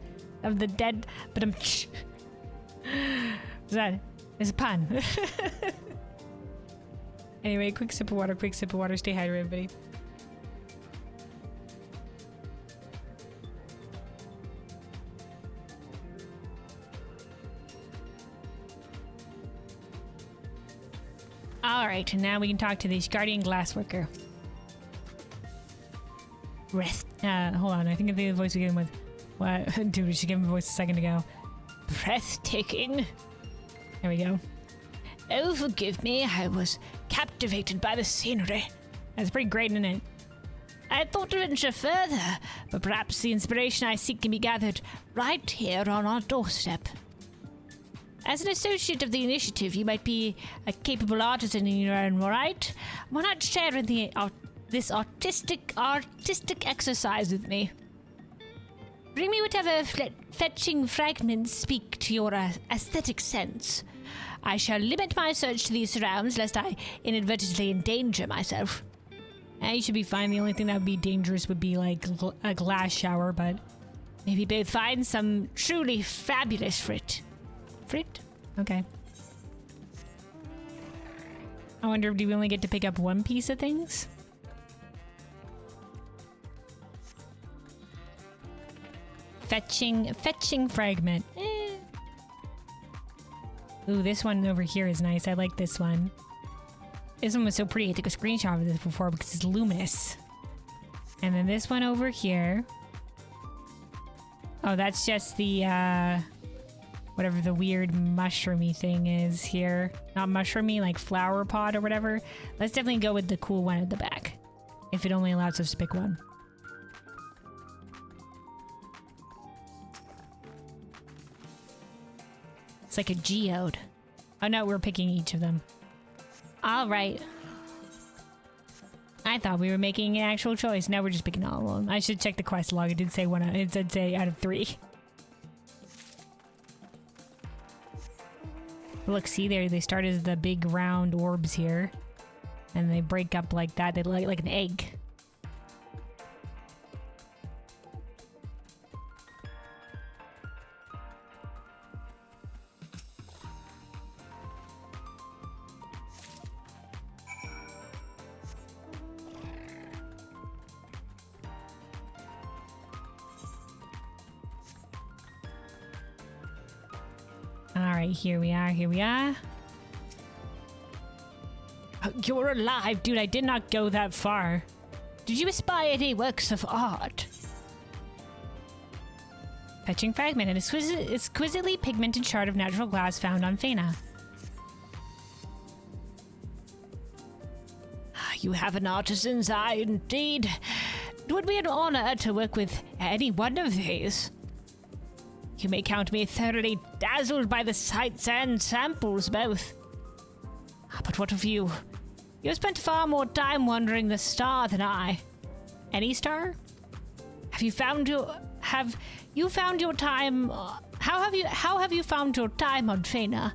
Speaker 1: of the dead. But it's a pun. Anyway, quick sip of water. Stay hydrated, everybody. Alright, and now we can talk to this Guardian Glassworker. Hold on, I think the voice we gave him with... What? Dude, we should give him a voice a second ago. Breathtaking. There we go. Oh, forgive me, I was captivated by the scenery. That's pretty great, isn't it? I had thought to venture further, but perhaps the inspiration I seek can be gathered right here on our doorstep. As an associate of the initiative, you might be a capable artisan in your own right. Why not share in this artistic exercise with me? Bring me whatever fetching fragments speak to your aesthetic sense. I shall limit my search to these surrounds, lest I inadvertently endanger myself. You should be fine. The only thing that would be dangerous would be like a glass shower, but maybe both find some truly fabulous fruit. Okay. I wonder, do we only get to pick up one piece of things? Fetching fragment. Ooh, this one over here is nice. I like this one. This one was so pretty. I took a screenshot of this before because it's luminous. And then this one over here. Oh, that's just the, whatever the weird mushroomy thing is here. Not mushroomy, like flower pot or whatever. Let's definitely go with the cool one at the back. If it only allows us to pick one. It's like a geode. Oh no, we're picking each of them. Alright. I thought we were making an actual choice. Now we're just picking all of them. I should check the quest log. It did say it did say out of 3. Look, see there, they start as the big round orbs here. And they break up like that. They look like an egg. Alright, here we are. Oh, you're alive, dude. I did not go that far. Did you espy any works of art? Fetching fragment, an exquisitely pigmented shard of natural glass found on Phaenna.
Speaker 2: You have an artisan's eye indeed. It would be an honor to work with any one of these. You may count me thoroughly dazzled by the sights and samples both. But what of you? You have spent far more time wandering the star than I.
Speaker 1: Any star?
Speaker 2: Have you found your time? How have you found your time on Phaenna?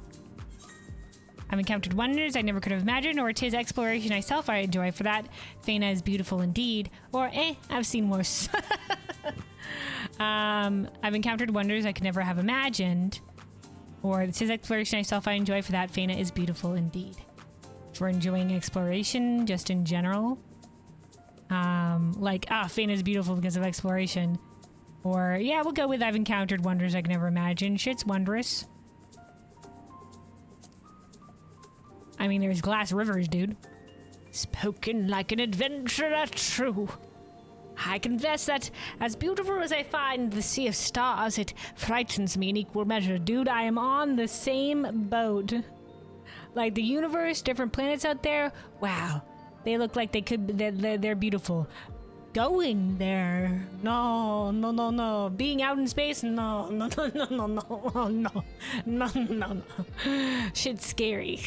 Speaker 1: I've encountered wonders I never could have imagined, or 'tis exploration I enjoy. For that, Phaenna is beautiful indeed. Or, I've seen worse. I've encountered wonders I could never have imagined. Or, 'tis exploration I enjoy. For that, Phaenna is beautiful indeed. For enjoying exploration, just in general. Phaenna is beautiful because of exploration. Or, yeah, we'll go with I've encountered wonders I could never imagine. Shit's wondrous. I mean, there's glass rivers, dude.
Speaker 2: Spoken like an adventurer, true. I confess that, as beautiful as I find the sea of stars, it frightens me in equal measure.
Speaker 1: Dude, I am on the same boat. Like, the universe, different planets out there, wow. They look like they could, they're beautiful. Going there, no. Being out in space, no. Shit's scary.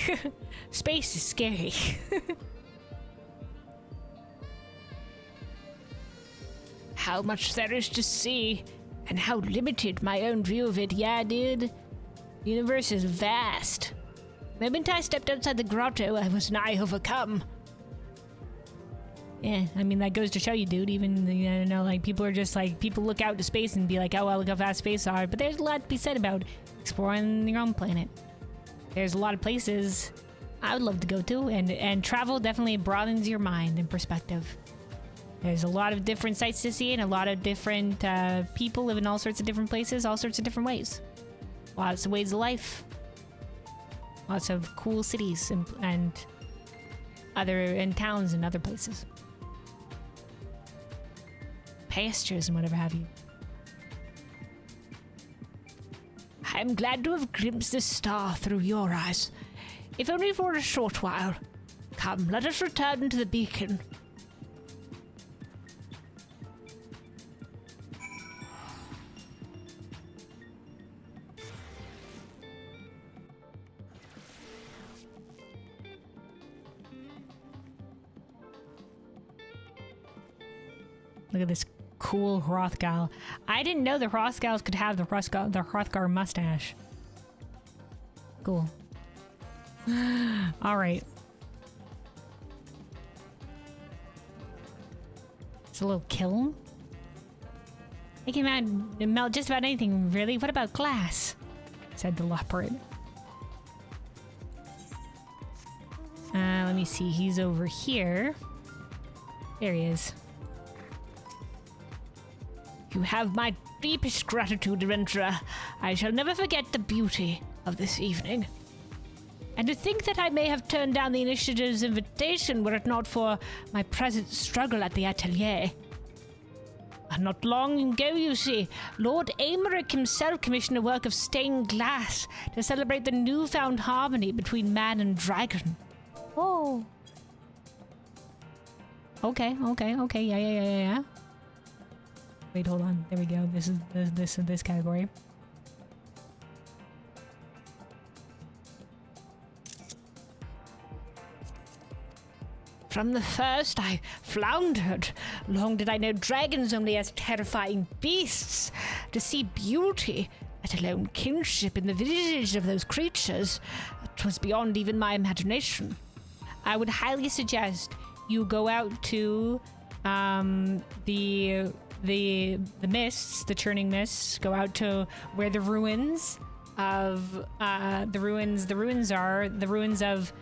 Speaker 1: Space is scary.
Speaker 2: How much there is to see, and how limited my own view of it. Yeah, dude. The universe is vast. The moment I stepped outside the grotto, I was nigh overcome.
Speaker 1: Yeah, I mean, that goes to show you, dude. Even, people are just like, people look out to space and be like, oh, well, look how fast space are. But there's a lot to be said about exploring your own planet. There's a lot of places I would love to go to, and travel definitely broadens your mind and perspective. There's a lot of different sights to see, and a lot of different people live in all sorts of different places, all sorts of different ways. Lots of ways of life. Lots of cool cities and towns and other places. Pastures and whatever have you.
Speaker 2: I am glad to have glimpsed this star through your eyes, if only for a short while. Come, let us return to the beacon.
Speaker 1: Look at this cool Hrothgar. I didn't know the Hrothgars could have the Hrothgar mustache. Cool. All right. It's a little kiln. It can melt just about anything, really. What about glass? Said the leopard. Let me see. He's over here. There he is.
Speaker 2: You have my deepest gratitude, adventurer. I shall never forget the beauty of this evening. And to think that I may have turned down the initiative's invitation were it not for my present struggle at the atelier. Not long ago, you see, Lord Aymeric himself commissioned a work of stained glass to celebrate the newfound harmony between man and dragon.
Speaker 1: Oh. Okay, yeah. Wait, hold on. There we go. This is this category.
Speaker 2: From the first, I floundered. Long did I know dragons only as terrifying beasts. To see beauty, let alone kinship, in the visage of those creatures, 'twas beyond even my imagination.
Speaker 1: I would highly suggest you go out to the mists, the churning mists. Go out to where the ruins of the ruins of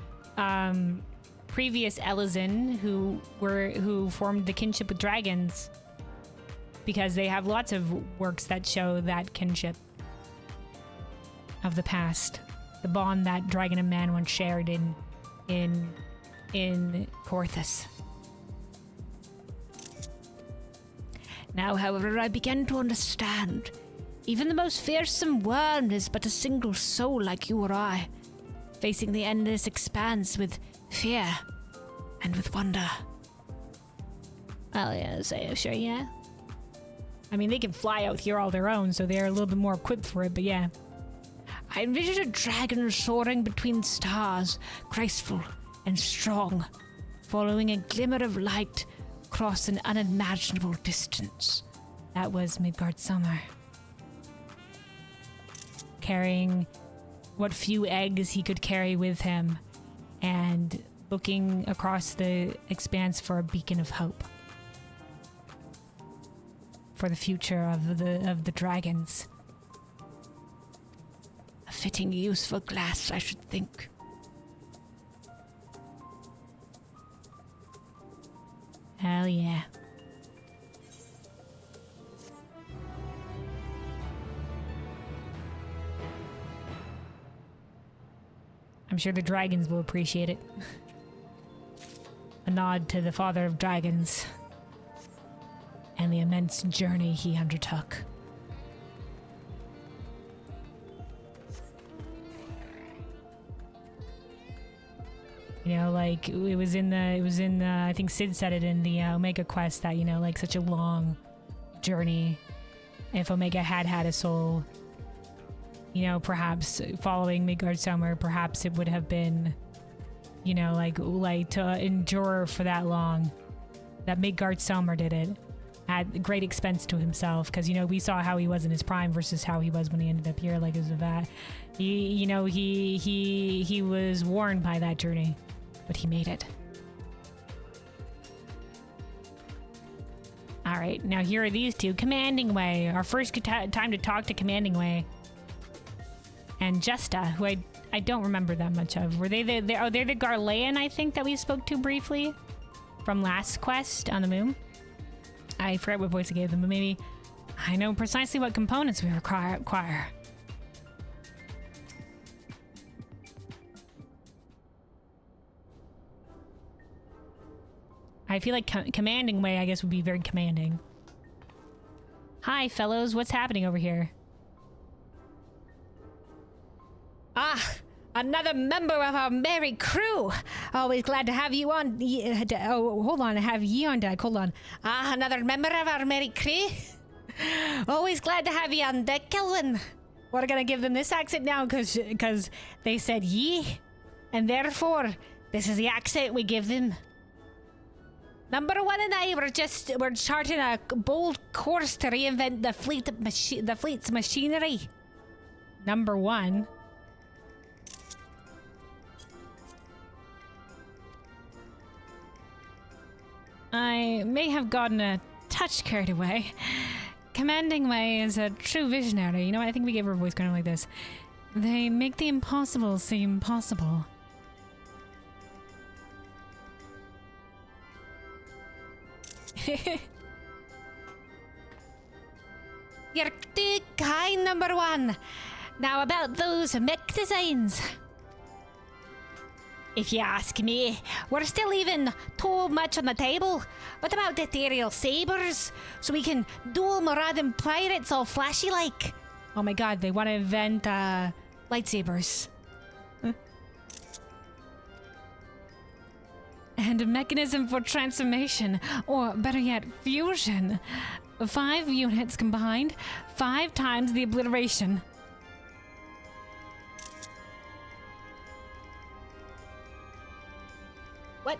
Speaker 1: previous Elizin who formed the kinship with dragons, because they have lots of works that show that kinship of the past, the bond that dragon and man once shared in Corthus.
Speaker 2: Now, however, I began to understand. Even the most fearsome worm is but a single soul like you or I, facing the endless expanse with fear and with wonder.
Speaker 1: Well, yeah, so sure, yeah. I mean, they can fly out here all their own, so they're a little bit more equipped for it, but yeah.
Speaker 2: I envision a dragon soaring between stars, graceful and strong, following a glimmer of light across an unimaginable distance.
Speaker 1: That was Midgard Summer. Carrying what few eggs he could carry with him and looking across the expanse for a beacon of hope. For the future of the dragons.
Speaker 2: A fitting use for glass, I should think.
Speaker 1: Hell yeah. I'm sure the dragons will appreciate it. A nod to the father of dragons and the immense journey he undertook. You know, like it was in the I think Sid said it in the Omega quest that, you know, like such a long journey. If Omega had a soul, you know, perhaps following Midgard Summer, perhaps it would have been, you know, like to endure for that long. That Midgard Summer did it at great expense to himself, because, you know, we saw how he was in his prime versus how he was when he ended up here. Like, as of that, he was worn by that journey, but he made it. All right, now here are these two. Commanding Way, our first time to talk to Commanding Way. And Justa, who I don't remember that much of. Were they they're the Garlean, I think, that we spoke to briefly from last quest on the moon. I forget what voice I gave them, but maybe I know precisely what components we require. I feel like Commanding Way, I guess, would be very commanding. Hi, fellows. What's happening over here?
Speaker 2: Ah, another member of our merry crew. Always glad to have you on. Oh, hold on. Have ye on deck. Hold on. Ah, another member of our merry crew. Always glad to have you on deck, Kelvin. We're gonna give them this accent now because they said ye, and therefore this is the accent we give them. Number one and I we're charting a bold course to reinvent the fleet's machinery.
Speaker 1: Number one. I may have gotten a touch carried away. Commanding Way is a true visionary. You know, I think we gave her a voice kind of like this. They make the impossible seem possible.
Speaker 2: You're too kind, number one. Now about those mech designs. If you ask me, we're still leaving too much on the table. What about ethereal sabers? So we can duel them rather than pirates all flashy like.
Speaker 1: Oh my god, they want to invent lightsabers. And a mechanism for transformation, or better yet, fusion. 5 units combined, 5 times the obliteration.
Speaker 2: What?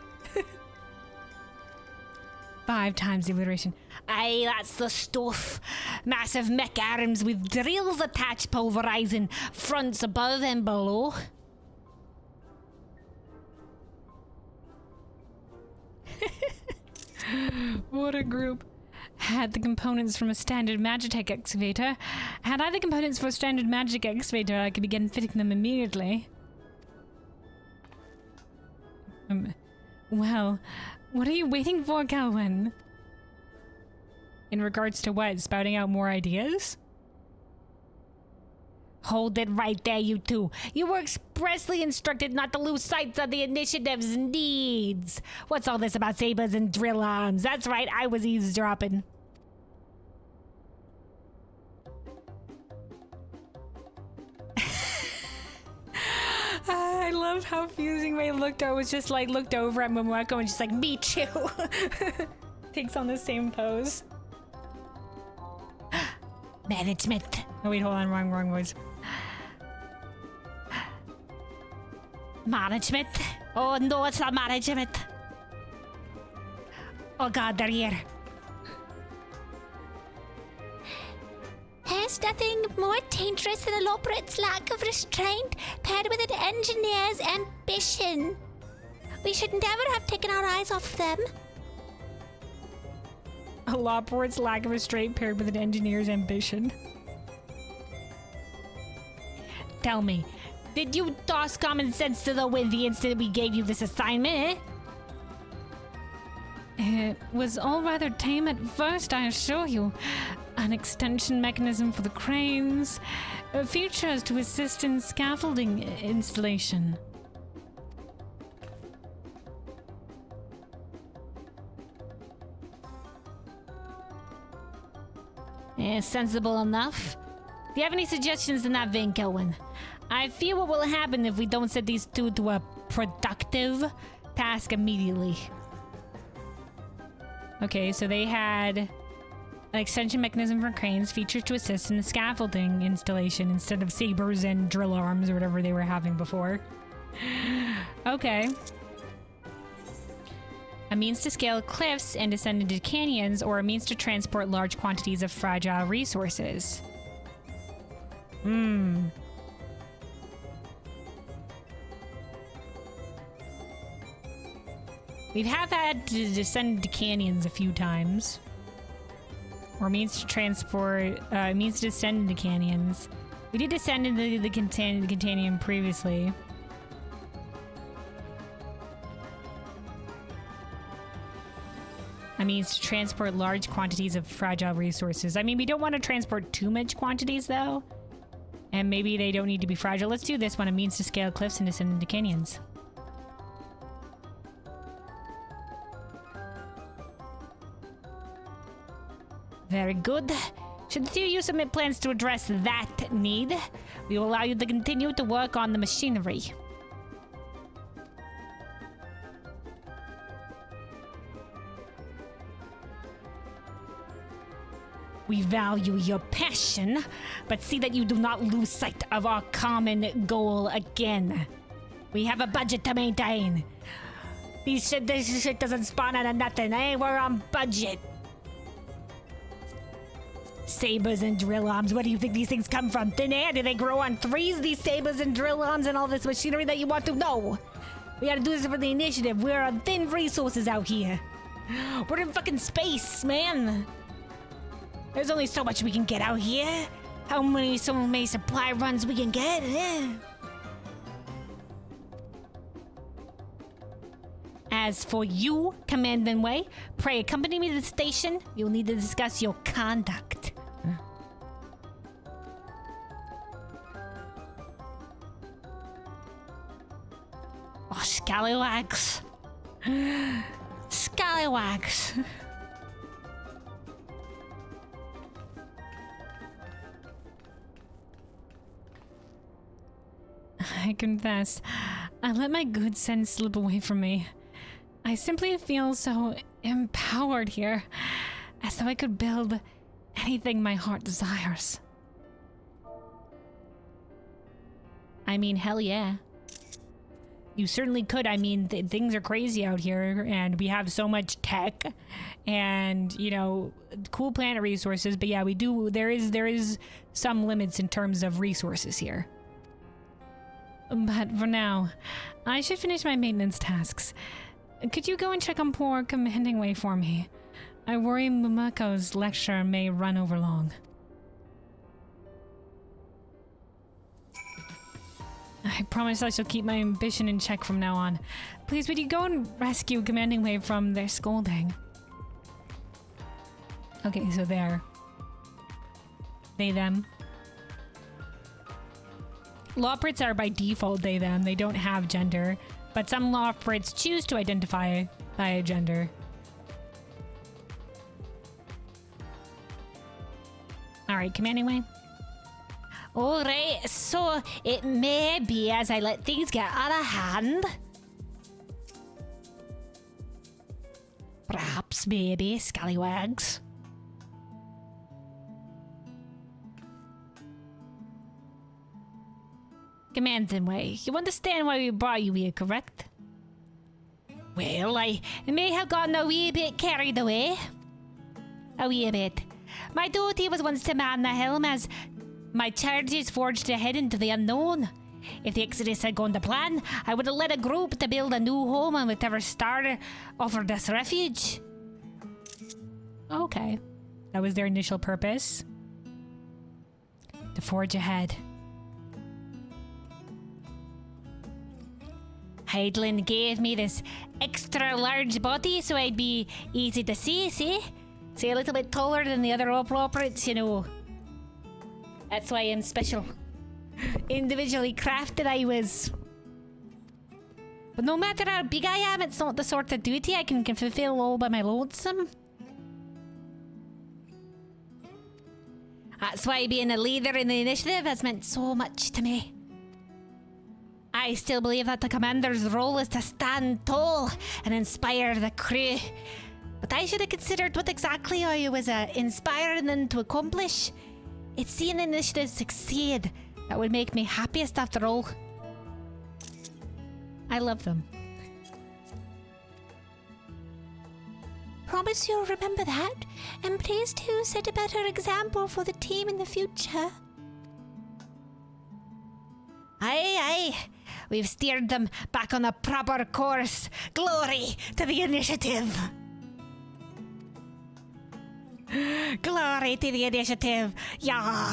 Speaker 1: 5 times the obliteration.
Speaker 2: Aye, that's the stuff. Massive mech arms with drills attached, pulverizing fronts above and below.
Speaker 1: What a group. Had the components from a standard Magitech excavator. Had I the components for a standard magic excavator, I could begin fitting them immediately. Well, what are you waiting for, Calvin? In regards to what? Spouting out more ideas?
Speaker 2: Hold it right there, you two. You were expressly instructed not to lose sight of the initiative's needs. What's all this about sabers and drill arms? That's right, I was eavesdropping.
Speaker 1: love how Fusing Ray looked over at Momoko and just like, me too. Takes on the same pose.
Speaker 2: Management.
Speaker 1: Oh wait, hold on, wrong voice.
Speaker 2: Management. Oh no, it's not management. Oh god, they're here. There's nothing more dangerous than a Loprit's lack of restraint paired with an engineer's ambition. We should never have taken our eyes off them.
Speaker 1: A Loprit's lack of restraint paired with an engineer's ambition. Tell me, did you toss common sense to the wind the instant we gave you this assignment, It was all rather tame at first, I assure you. An extension mechanism for the cranes, features to assist in scaffolding installation. Sensible enough. Do you have any suggestions in that vein, Kelwin? I fear what will happen if we don't set these two to a productive task immediately. Okay, so they had an extension mechanism for cranes, featured to assist in the scaffolding installation instead of sabers and drill arms or whatever they were having before. Okay. A means to scale cliffs and descend into canyons, or a means to transport large quantities of fragile resources. We have had to descend into canyons a few times. Or means to transport, means to descend into canyons. We did descend into the canyon previously. A means to transport large quantities of fragile resources. I mean, we don't want to transport too much quantities, though. And maybe they don't need to be fragile. Let's do this one. A means to scale cliffs and descend into canyons. Very good. Should the two of you submit plans to address that need, we will allow you to continue to work on the machinery. We value your passion, but see that you do not lose sight of our common goal again. We have a budget to maintain. This shit doesn't spawn out of nothing, eh? We're on budget. Sabers and drill arms, where do you think these things come from? Thin air? Do they grow on trees, these sabers and drill arms and all this machinery that you want to know? We gotta do this for the initiative. We're on thin resources out here. We're in fucking space, man. There's only so much we can get out here. So many supply runs we can get, eh? As for you, Commandant Wei, pray accompany me to the station. You'll need to discuss your conduct. Oh, scallywags. Scallywags. I confess, I let my good sense slip away from me. I simply feel so empowered here, as though I could build anything my heart desires. I mean, hell yeah. You certainly could. I mean, things are crazy out here, and we have so much tech, and, you know, cool planet resources, but yeah, we do, there is some limits in terms of resources here. But for now, I should finish my maintenance tasks. Could you go and check on poor Commanding Wei for me? I worry Mumako's lecture may run over long. I promise I shall keep my ambition in check from now on. Please, would you go and rescue Commanding Wei from their scolding? Okay, so there. They, them. Lawprits are by default they, them. They don't have gender. But some Lawprits choose to identify by a gender. Alright, Commanding Wei.
Speaker 2: Alright, so it may be as I let things get out of hand.
Speaker 1: Perhaps, maybe, scallywags. Commanding way. You understand why we brought you here, correct?
Speaker 2: Well, I may have gotten a wee bit carried away. A wee bit. My duty was once to man the helm as my charges forged ahead into the unknown. If the Exodus had gone to plan, I would have led a group to build a new home on whichever star offered us refuge.
Speaker 1: Okay. That was their initial purpose. To forge ahead.
Speaker 2: Heidlin gave me this extra large body so I'd be easy to see, see? See, a little bit taller than the other operates, you know. That's why I'm special. Individually crafted I was. But no matter how big I am, it's not the sort of duty I can fulfill all by my lonesome. That's why being a leader in the initiative has meant so much to me. I still believe that the commander's role is to stand tall and inspire the crew. But I should have considered what exactly I was inspiring them to accomplish. It's seeing the initiative succeed that would make me happiest after all.
Speaker 1: I love them.
Speaker 2: Promise you'll remember that, and please too set a better example for the team in the future. Aye, aye. We've steered them back on the proper course. Glory to the initiative. Glory to the initiative. Yeah.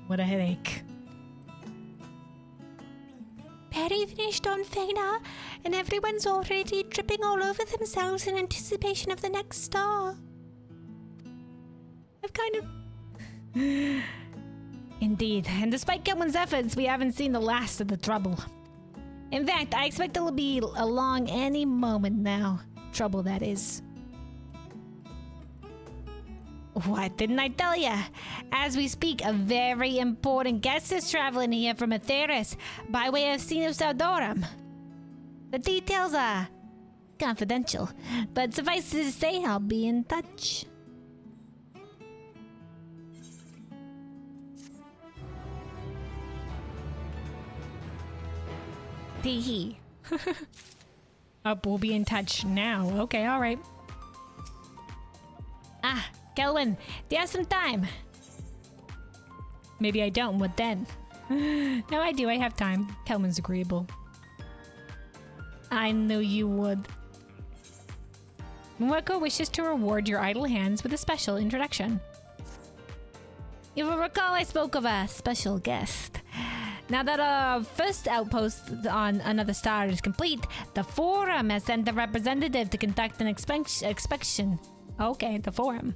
Speaker 1: What a headache.
Speaker 2: Perry finished on Phaenna, and everyone's already tripping all over themselves in anticipation of the next star. I've kind of...
Speaker 1: Indeed, and despite Gilman's efforts, we haven't seen the last of the trouble. In fact, I expect it'll be along any moment now. Trouble, that is.
Speaker 2: What didn't I tell ya? As we speak, a very important guest is traveling here from Atheris by way of Sinus Audorum. The details are confidential, but suffice to say I'll be in touch.
Speaker 1: Tee Up, we'll be in touch now. Okay, alright.
Speaker 2: Ah, Kelvin, do you have some time?
Speaker 1: Maybe I don't, what then? No, I do, I have time. Kelman's agreeable. I knew you would. Mweko wishes to reward your idle hands with a special introduction.
Speaker 2: You will recall I spoke of a special guest. Now that our first outpost on another star is complete, the Forum has sent a representative to conduct an inspection.
Speaker 1: Okay, the Forum.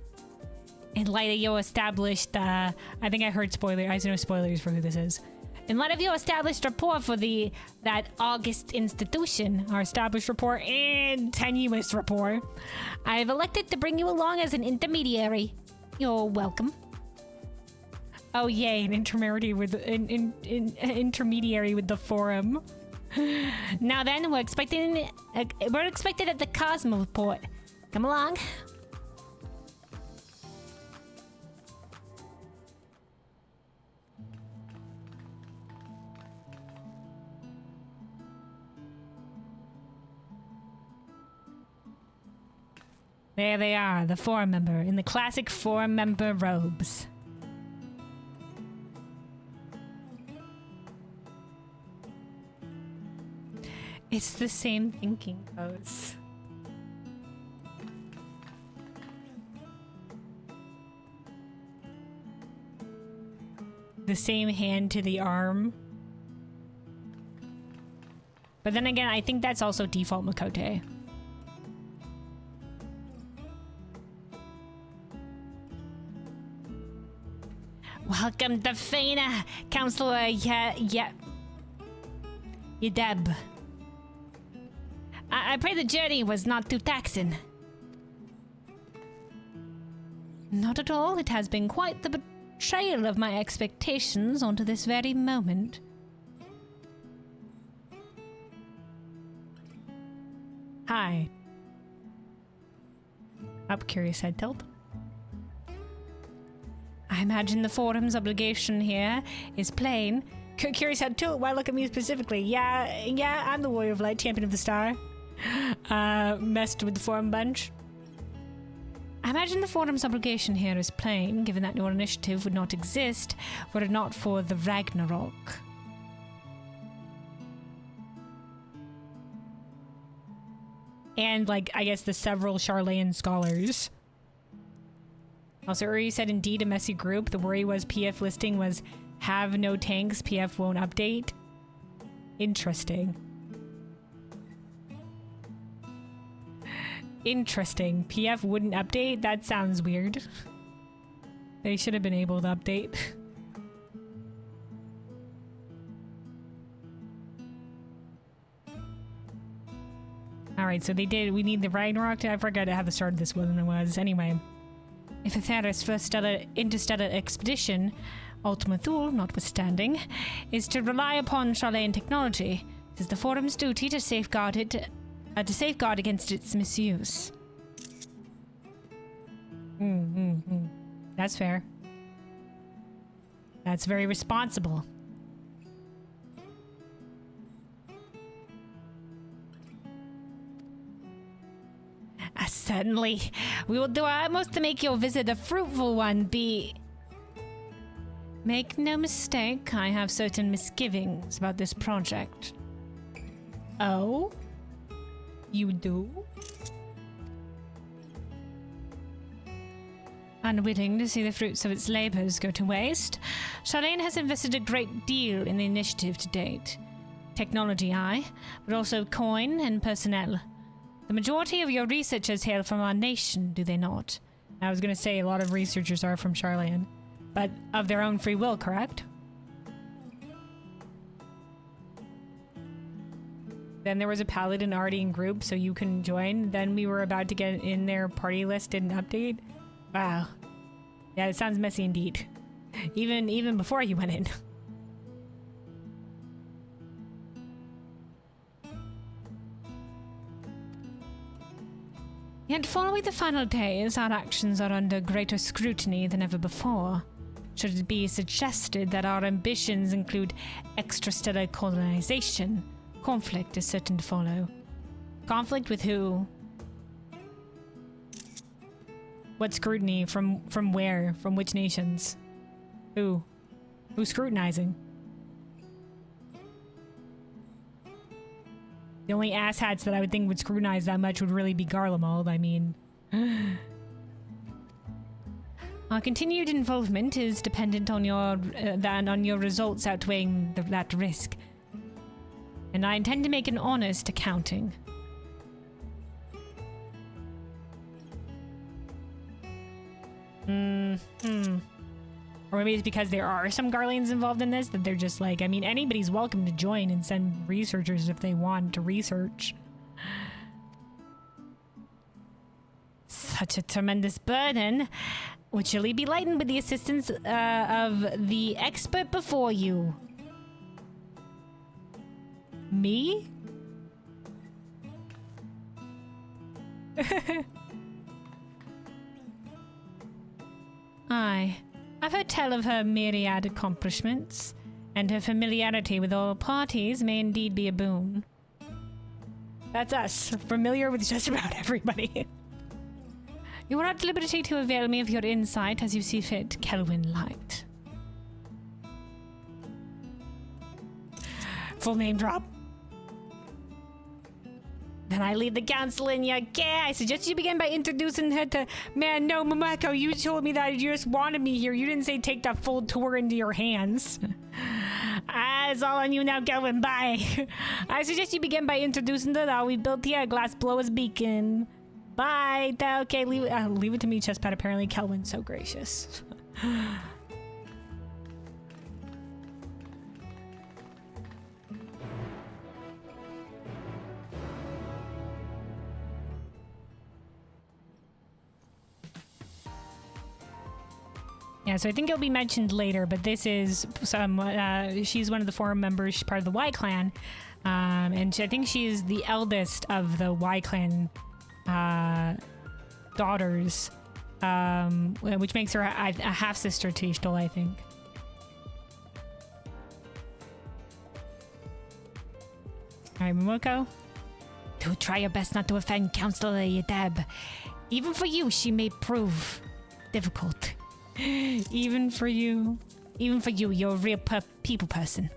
Speaker 1: In light of your established, I think I heard spoiler. I know spoilers for who this is.
Speaker 2: In light of your established rapport for that August institution,
Speaker 1: our established rapport and tenuous rapport,
Speaker 2: I've elected to bring you along as an intermediary. You're welcome.
Speaker 1: Oh yay, an intermediary with intermediary with the Forum.
Speaker 2: Now then, we're expected at the Cosmoport. Come along.
Speaker 1: There they are, the Forum member in the classic Forum member robes. It's the same thinking pose. The same hand to the arm. But then again, I think that's also default Makote.
Speaker 2: Welcome to Phaenna, Counselor Yedeb. I pray the journey was not too taxing.
Speaker 1: Not at all. It has been quite the
Speaker 2: betrayal of my expectations onto this very moment.
Speaker 1: Hi. Up, curious head tilt.
Speaker 2: I imagine the forum's obligation here is plain.
Speaker 1: Curious head tilt, why look at me specifically? Yeah, I'm the Warrior of Light, Champion of the Star. Messed with the forum bunch.
Speaker 2: I imagine the forum's obligation here is plain, given that your initiative would not exist were it not for the Ragnarok.
Speaker 1: And, like, I guess the several Charlayan scholars. Also, Uri said, indeed, a messy group. The worry was PF listing was have no tanks, PF won't update. Interesting. Interesting. PF wouldn't update? That sounds weird. They should have been able to update. Alright, so they did. We need the Ragnarok. I forgot how the start of this one was. Anyway.
Speaker 2: If Aether's first interstellar expedition, Ultima Thule notwithstanding, is to rely upon Charlayan technology, it is the forum's duty to safeguard it, to safeguard against its misuse.
Speaker 1: That's fair. That's very responsible.
Speaker 2: Certainly. We will do our utmost to make your visit a fruitful one. Make no mistake, I have certain misgivings about this project.
Speaker 1: Oh? You do?
Speaker 2: Unwilling to see the fruits of its labors go to waste, Charlene has invested a great deal in the initiative to date. Technology, aye, but also coin and personnel. The majority of your researchers hail from our nation, do they not?
Speaker 1: I was going to say a lot of researchers are from Charlayan, but of their own free will, correct? Then there was a paladin already in group, so you can join. Then we were about to get in their party list, didn't update. Wow. Yeah, it sounds messy indeed. Even before you went in.
Speaker 2: Yet following the final days, our actions are under greater scrutiny than ever before. Should it be suggested that our ambitions include extrastellar colonization, conflict is certain to follow.
Speaker 1: Conflict with who? What scrutiny? From where? From which nations? Who? Who's scrutinizing? The only asshats that I would think would scrutinize that much would really be Garlemald. I mean...
Speaker 2: Our continued involvement is dependent on your results outweighing that risk. And I intend to make an honest accounting.
Speaker 1: Or maybe it's because there are some Garleans involved in this that they're just like, I mean, anybody's welcome to join and send researchers if they want to research.
Speaker 2: Such a tremendous burden would surely be lightened with the assistance of the expert before you.
Speaker 1: Me?
Speaker 2: Aye. I've heard tell of her myriad accomplishments, and her familiarity with all parties may indeed be a boon.
Speaker 1: That's us, familiar with just about everybody.
Speaker 2: You are at liberty to avail me of your insight as you see fit, Kelwyn Light.
Speaker 1: Full name drop.
Speaker 2: Then I lead the council in your care. I suggest you begin by introducing her to...
Speaker 1: Man, no, Mamako, you told me that you just wanted me here. You didn't say take that full tour into your hands.
Speaker 2: It's all on you now, Kelvin. Bye. I suggest you begin by introducing the doll we built here, Glass Blower's Beacon. Bye. Okay, leave it to me, Chestpad. Apparently, Kelvin's so gracious.
Speaker 1: Yeah, so I think it'll be mentioned later, but this is she's one of the forum members. She's part of the Y clan, and I think she is the eldest of the Y clan daughters, which makes her a half sister to Ishtal, I think. All right, Momoko.
Speaker 2: To try your best not to offend Counselor Yadab. Even for you, she may prove difficult.
Speaker 1: Even for you.
Speaker 2: Even for you, you're a real people person.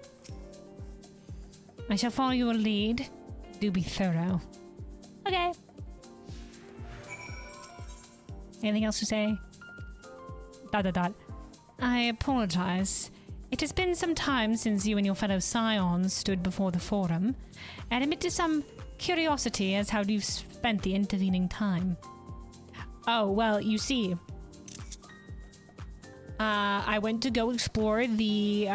Speaker 1: I shall follow your lead. Do be thorough.
Speaker 2: Okay.
Speaker 1: Anything else to say? ... I apologize. It has been some time since you and your fellow scions stood before the forum, and admit to some curiosity as how you've spent the intervening time. Oh, well, you see, I went to go explore the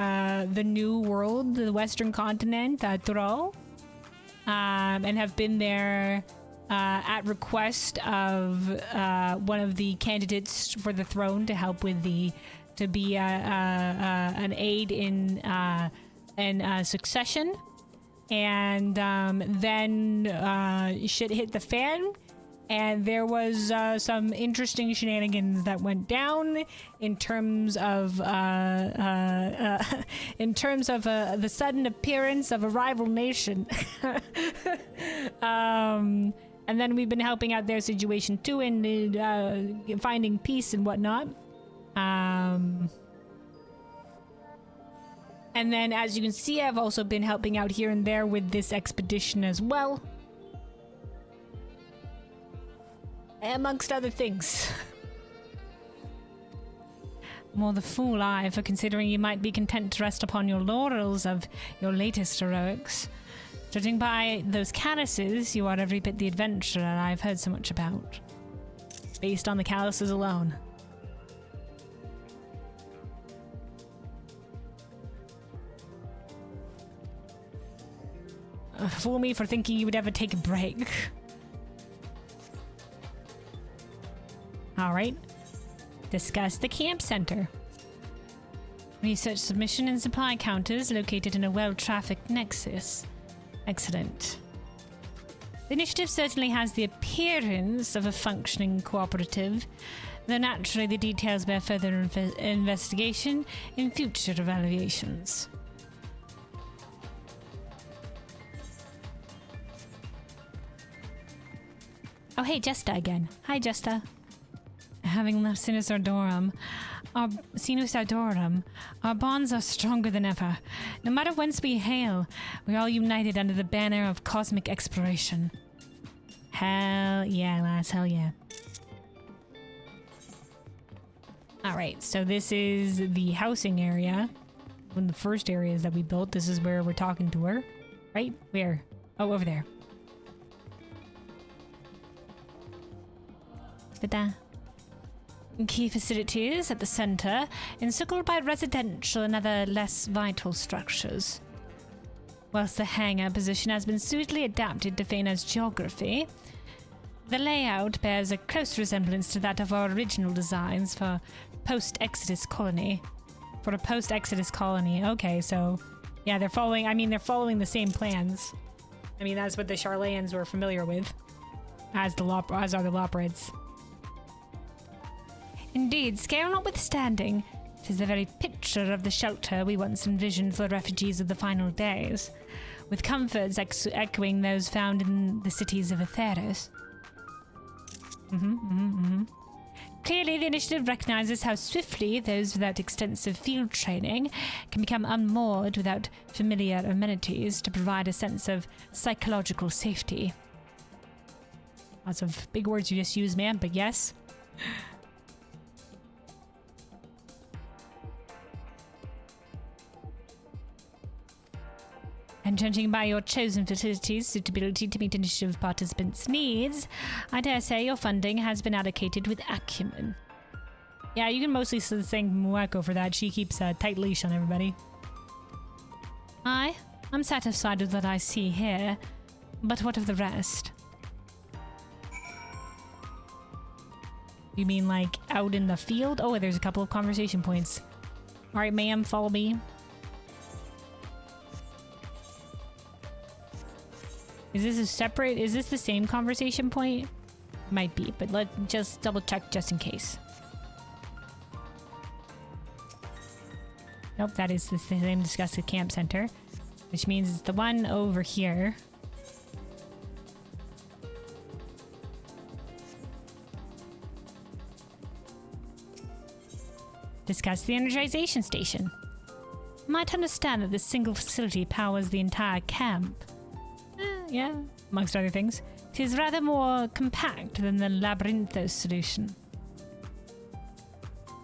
Speaker 1: new world, the western continent, Tro, and have been there at request of one of the candidates for the throne to help with to be an aid in succession, and then shit hit the fan. And there was some interesting shenanigans that went down in terms of the sudden appearance of a rival nation. And then we've been helping out their situation too, and finding peace and whatnot. And then, as you can see, I've also been helping out here and there with this expedition as well. Amongst other things. More the fool I for considering you might be content to rest upon your laurels of your latest heroics. Judging by those calluses, you are every bit the adventurer I've heard so much about. Based on the calluses alone. Fool me for thinking you would ever take a break. Alright. Discuss the camp center. Research submission and supply counters located in a well-trafficked nexus. Excellent. The initiative certainly has the appearance of a functioning cooperative, though naturally the details bear further investigation in future evaluations. Oh, hey, Jesta again. Hi, Jesta. Having left Sinus Ardorum, our bonds are stronger than ever. No matter whence we hail, we're all united under the banner of cosmic exploration. Hell yeah, lass, hell yeah. Alright, so this is the housing area. One of the first areas that we built. This is where we're talking to her. Right? Where? Oh, over there. Ta-da. Key facilities at the center, encircled by residential and other less vital structures. Whilst the hangar position has been suitably adapted to Phaenna's geography, the layout bears a close resemblance to that of our original designs for post-Exodus colony. For a post-Exodus colony, okay, so yeah, they're following the same plans. I mean, that's what the Charlayans were familiar with, as are the Loprids. Indeed, scale notwithstanding, it is the very picture of the shelter we once envisioned for refugees of the final days, with comforts echoing those found in the cities of Atheros. Clearly, the initiative recognizes how swiftly those without extensive field training can become unmoored without familiar amenities to provide a sense of psychological safety. Lots of big words you just used, man, but yes. And judging by your chosen facilities' suitability to meet initiative participants' needs, I dare say your funding has been allocated with acumen. Yeah, you can mostly thank Mueko for that. She keeps a tight leash on everybody. I'm satisfied with what I see here, but what of the rest? You mean like out in the field? Oh, there's a couple of conversation points. All right, ma'am, follow me. Is this a separate, is this the same conversation point? Might be, but let's just double check just in case. Nope, that is the same discuss at camp center, which means it's the one over here. Discuss the energization station. You might understand that this single facility powers the entire camp. Yeah, amongst other things. It is rather more compact than the Labyrinthos solution.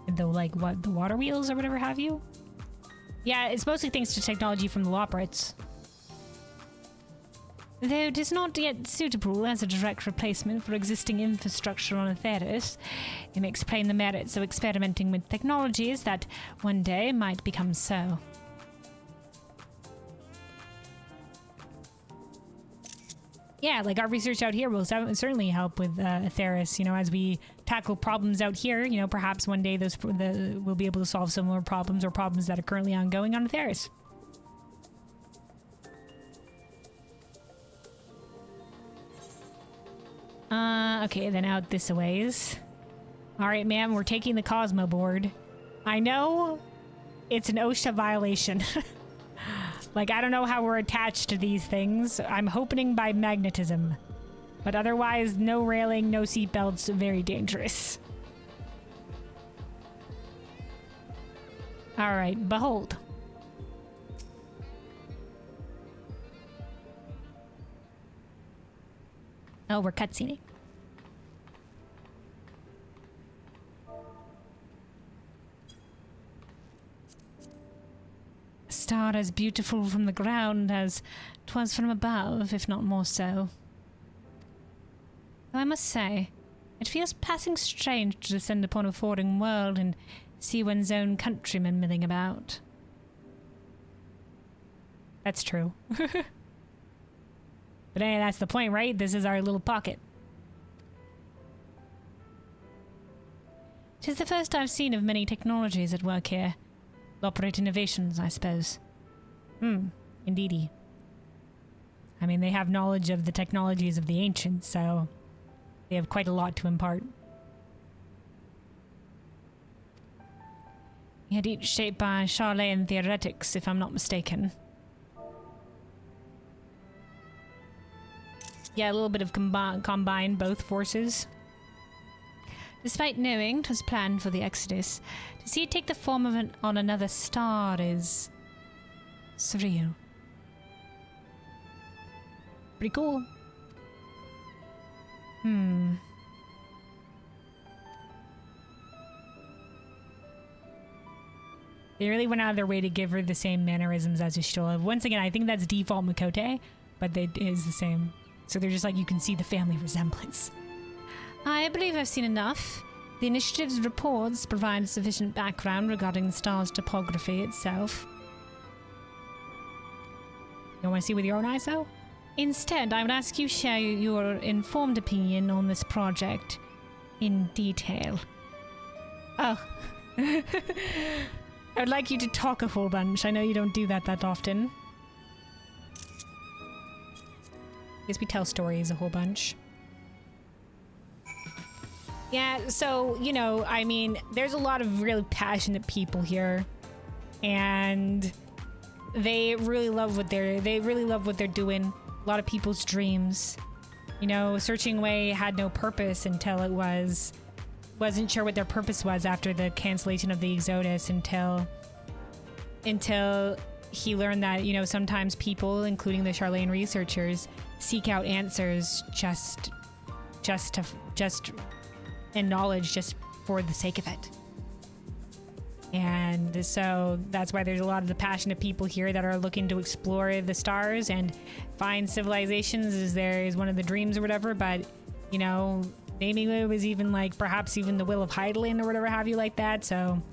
Speaker 1: Though, like, what, the water wheels or whatever have you? Yeah, it's mostly thanks to technology from the Loporits. Though it is not yet suitable as a direct replacement for existing infrastructure on Atheris, it may explain the merits of experimenting with technologies that one day might become so. Yeah, like our research out here will certainly help with Atheris, you know, as we tackle problems out here, you know, perhaps one day we'll be able to solve similar problems or problems that are currently ongoing on Atheris. Okay, then out this a ways. All right, ma'am, we're taking the Cosmo board. I know it's an OSHA violation. Like, I don't know how we're attached to these things. I'm hoping by magnetism. But otherwise, no railing, no seatbelts, very dangerous. Alright, behold. Oh, we're cutscening. Star as beautiful from the ground as 'twas from above, if not more so. Though I must say, it feels passing strange to descend upon a foreign world and see one's own countrymen milling about. That's true. But hey, that's the point, right? This is our little pocket. 'Tis the first I've seen of many technologies at work here. Operate innovations, I suppose. Indeedy. I mean, they have knowledge of the technologies of the ancients, so they have quite a lot to impart. Yet each shaped by Charlatan theoretics, if I'm not mistaken. Yeah, a little bit of combine both forces. Despite knowing 'twas planned for the Exodus, to see it take the form of on another star is surreal. Pretty cool. They really went out of their way to give her the same mannerisms as Ishtola. Once again, I think that's default Makote, but it is the same. So they're just like, you can see the family resemblance. I believe I've seen enough. The initiative's reports provide sufficient background regarding the star's topography itself. You want to see with your own eyes, though? Instead, I would ask you share your informed opinion on this project in detail. Oh. I would like you to talk a whole bunch. I know you don't do that often. I guess we tell stories a whole bunch. Yeah, so, you know, I mean, there's a lot of really passionate people here, and they really love what they're doing. A lot of people's dreams. You know, Searching Away had no purpose until it wasn't sure what their purpose was after the cancellation of the Exodus until he learned that, you know, sometimes people, including the Charlatan researchers, seek out answers just and knowledge just for the sake of it. And so that's why there's a lot of the passionate people here that are looking to explore the stars and find civilizations is one of the dreams or whatever. But, you know, maybe it was even like perhaps even the will of Heidelin or whatever have you like that. So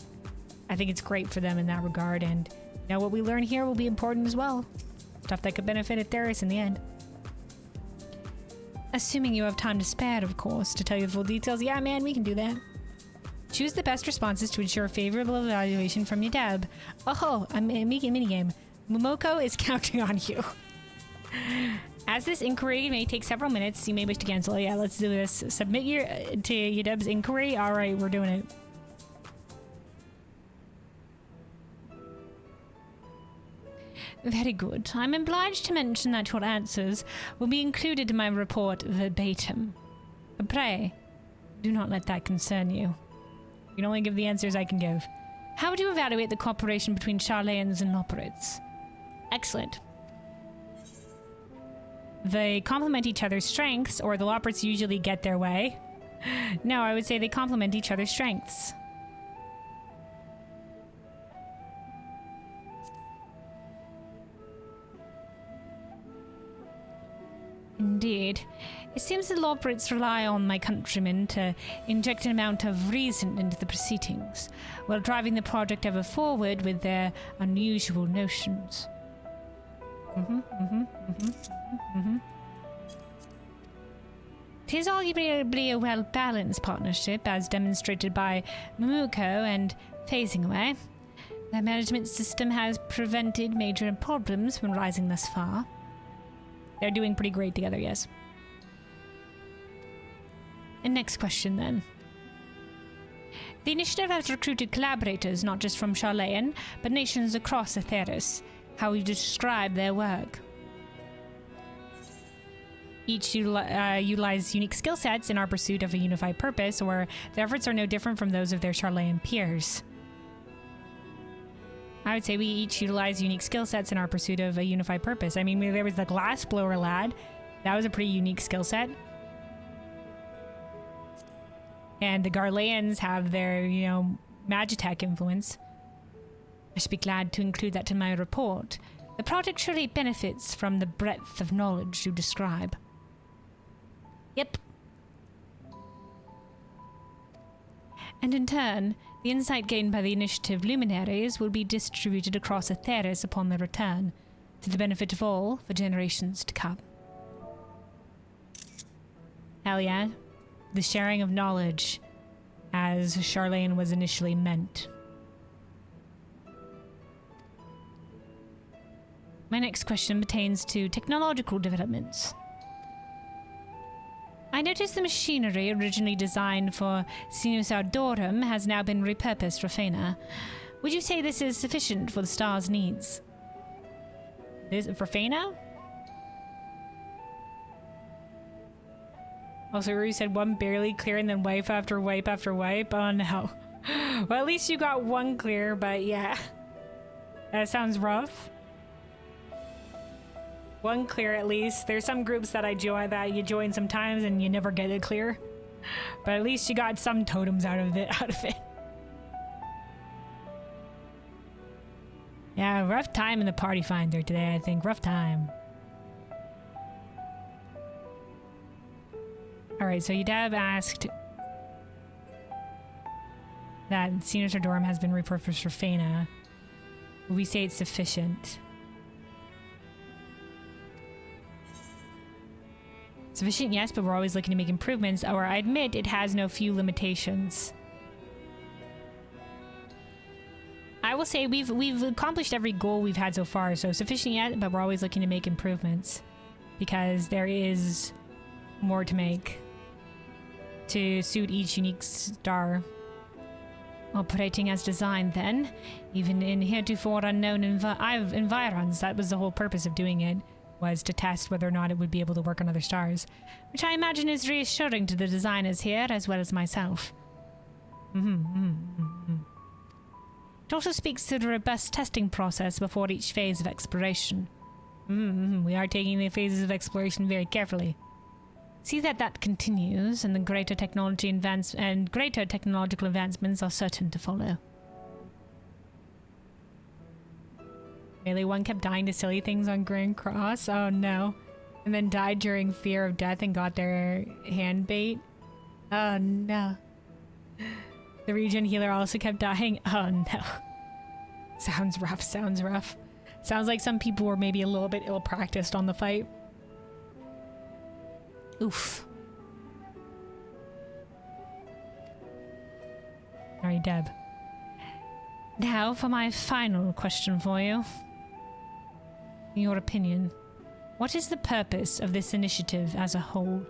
Speaker 1: I think it's great for them in that regard. And, you know, what we learn here will be important as well. Stuff that could benefit Atheris in the end. Assuming you have time to spare, of course, to tell you the full details. Yeah, man, we can do that. Choose the best responses to ensure a favorable evaluation from your deb. Oh, I'm making a minigame. Momoko is counting on you. As this inquiry may take several minutes, you may wish to cancel. Yeah, let's do this. Submit your deb's inquiry. All right, we're doing it. Very good. I'm obliged to mention that your answers will be included in my report verbatim. But pray, do not let that concern you. You can only give the answers I can give. How would you evaluate the cooperation between Charlayans and Loporrits? Excellent. They complement each other's strengths, or the Loporrits usually get their way. No, I would say they complement each other's strengths. Indeed. It seems the Loporrits rely on my countrymen to inject an amount of reason into the proceedings, while driving the project ever forward with their unusual notions. It is arguably a well-balanced partnership, as demonstrated by Momoko and Phasing Away. Their management system has prevented major problems from rising thus far. They're doing pretty great together, yes. And next question, then. The initiative has recruited collaborators not just from Charlayan, but nations across Atheris. How would you describe their work? Each utilize unique skill sets in our pursuit of a unified purpose, or their efforts are no different from those of their Charlayan peers. I would say we each utilize unique skill sets in our pursuit of a unified purpose. I mean, there was the glassblower lad. That was a pretty unique skill set. And the Garleans have their, Magitech influence. I should be glad to include that in my report. The project surely benefits from the breadth of knowledge you describe. Yep. And in turn, the insight gained by the initiative luminaries will be distributed across Atheris upon their return, to the benefit of all for generations to come. Hell yeah. The sharing of knowledge, as Charlayan was initially meant. My next question pertains to technological developments. I noticed the machinery originally designed for Sinus Ardorum has now been repurposed for Phaenna. Would you say this is sufficient for the star's needs? For Phaenna? Also, you said one barely clear and then wipe after wipe after wipe. Oh no. Well, at least you got one clear, but yeah. That sounds rough. One clear at least. There's some groups that I join that you join sometimes and you never get it clear. But at least you got some totems out of it. Yeah, rough time in the party finder today, I think. Rough time. Alright, so Yudab asked that Sinus Ardorum has been repurposed for Phaenna. Would we say it's sufficient? Sufficient, yes, but we're always looking to make improvements, or I admit it has no few limitations. I will say we've accomplished every goal we've had so far, so sufficient yet, but we're always looking to make improvements. Because there is more to make to suit each unique star. Operating as designed then, even in heretofore unknown environs, that was the whole purpose of doing it, was to test whether or not it would be able to work on other stars, which I imagine is reassuring to the designers here as well as myself. It also speaks to the robust testing process before each phase of exploration. We are taking the phases of exploration very carefully. See that continues, and the greater technological advancements are certain to follow. Really, one kept dying to silly things on Grand Cross? Oh no. And then died during fear of death and got their hand bait? Oh no. The regen healer also kept dying? Oh no. Sounds rough, sounds rough. Sounds like some people were maybe a little bit ill-practiced on the fight. Oof. Alright, Deb. Now for my final question for you. In your opinion, what is the purpose of this initiative as a whole?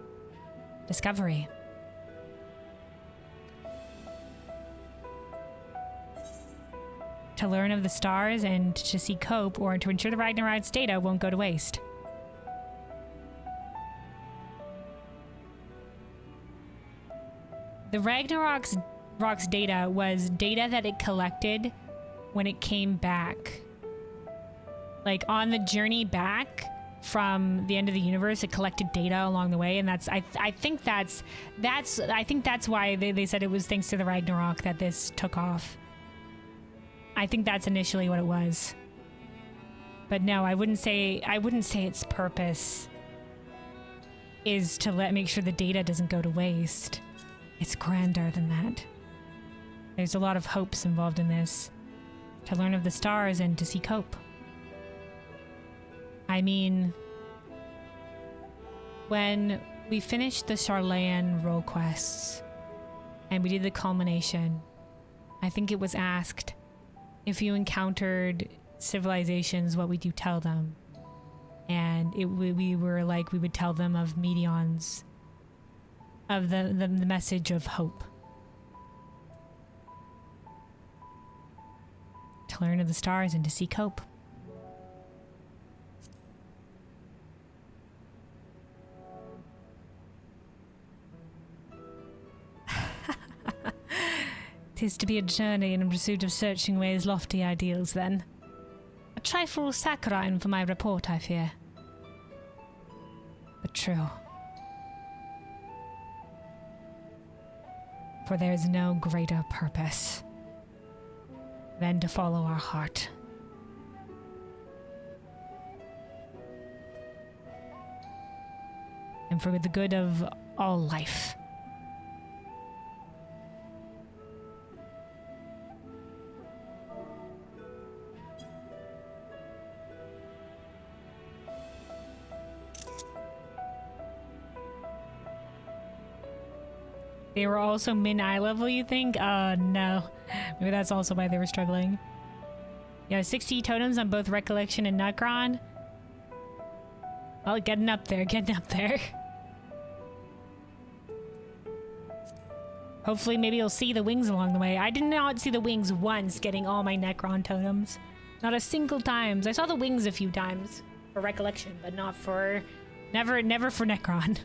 Speaker 1: Discovery. To learn of the stars and to see Cope, or to ensure the Ragnarok's data won't go to waste. The Ragnarok's data was data that it collected when it came back. Like on the journey back from the end of the universe, it collected data along the way, and I think that's why they said it was thanks to the Ragnarok that this took off. I think that's initially what it was. But no, I wouldn't say its purpose is to make sure the data doesn't go to waste. It's grander than that. There's a lot of hopes involved in this. To learn of the stars and to see Cope. I mean, when we finished the Charlayan role quests and we did the culmination, I think it was asked, if you encountered civilizations, what would you tell them? And we were like, we would tell them of Medion's, of the message of hope. To learn of the stars and to see Cope. Tis to be a journey in pursuit of searching ways lofty ideals, then. A trifle saccharine for my report, I fear. But true. For there is no greater purpose than to follow our heart. And for the good of all life. They were also min-eye level, you think? No. Maybe that's also why they were struggling. Yeah, 60 totems on both Recollection and Nutcron. Well, getting up there, getting up there. Hopefully maybe you'll see the wings along the way. I did not see the wings once getting all my Necron totems. Not a single time. I saw the wings a few times for Recollection, but not for... Never for Necron.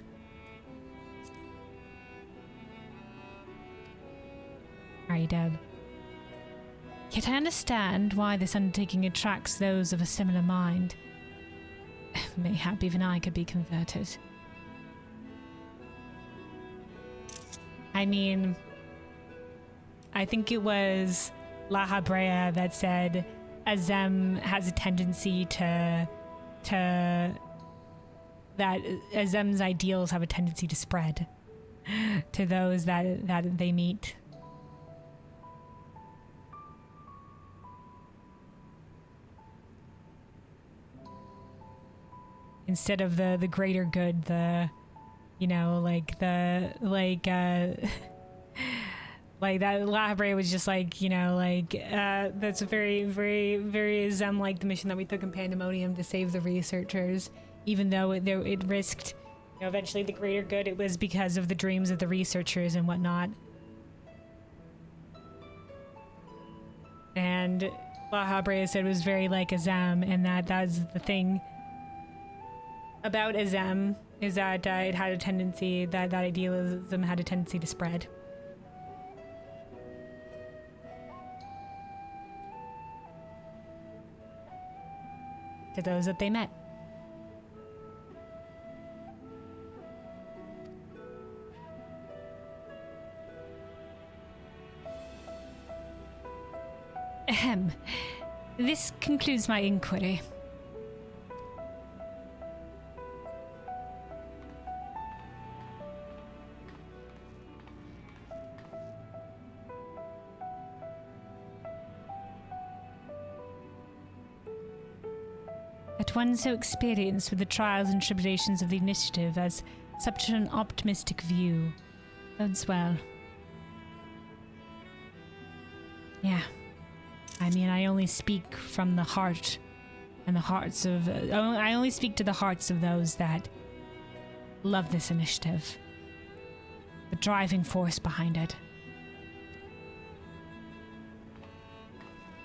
Speaker 1: Alright, Deb. Yet I understand why this undertaking attracts those of a similar mind. Mayhap even I could be converted. I mean, I think it was La Habrea that said Azem has a tendency that Azem's ideals have a tendency to spread to those that they meet. Instead of the greater good, like that La Habrea was just like, that's a very, very, very Zem like the mission that we took in Pandemonium to save the researchers, even though it risked, eventually the greater good. It was because of the dreams of the researchers and whatnot. And La Habrea said it was very like Azem, and that's the thing about Azem, is that it had a tendency, that idealism had a tendency to spread. To those that they met. Ahem. This concludes my inquiry. That one so experienced with the trials and tribulations of the initiative as Such an optimistic view. Bodes well. Yeah. I mean, I only speak from the heart and the hearts of... I only speak to the hearts of those that love this initiative. The driving force behind it.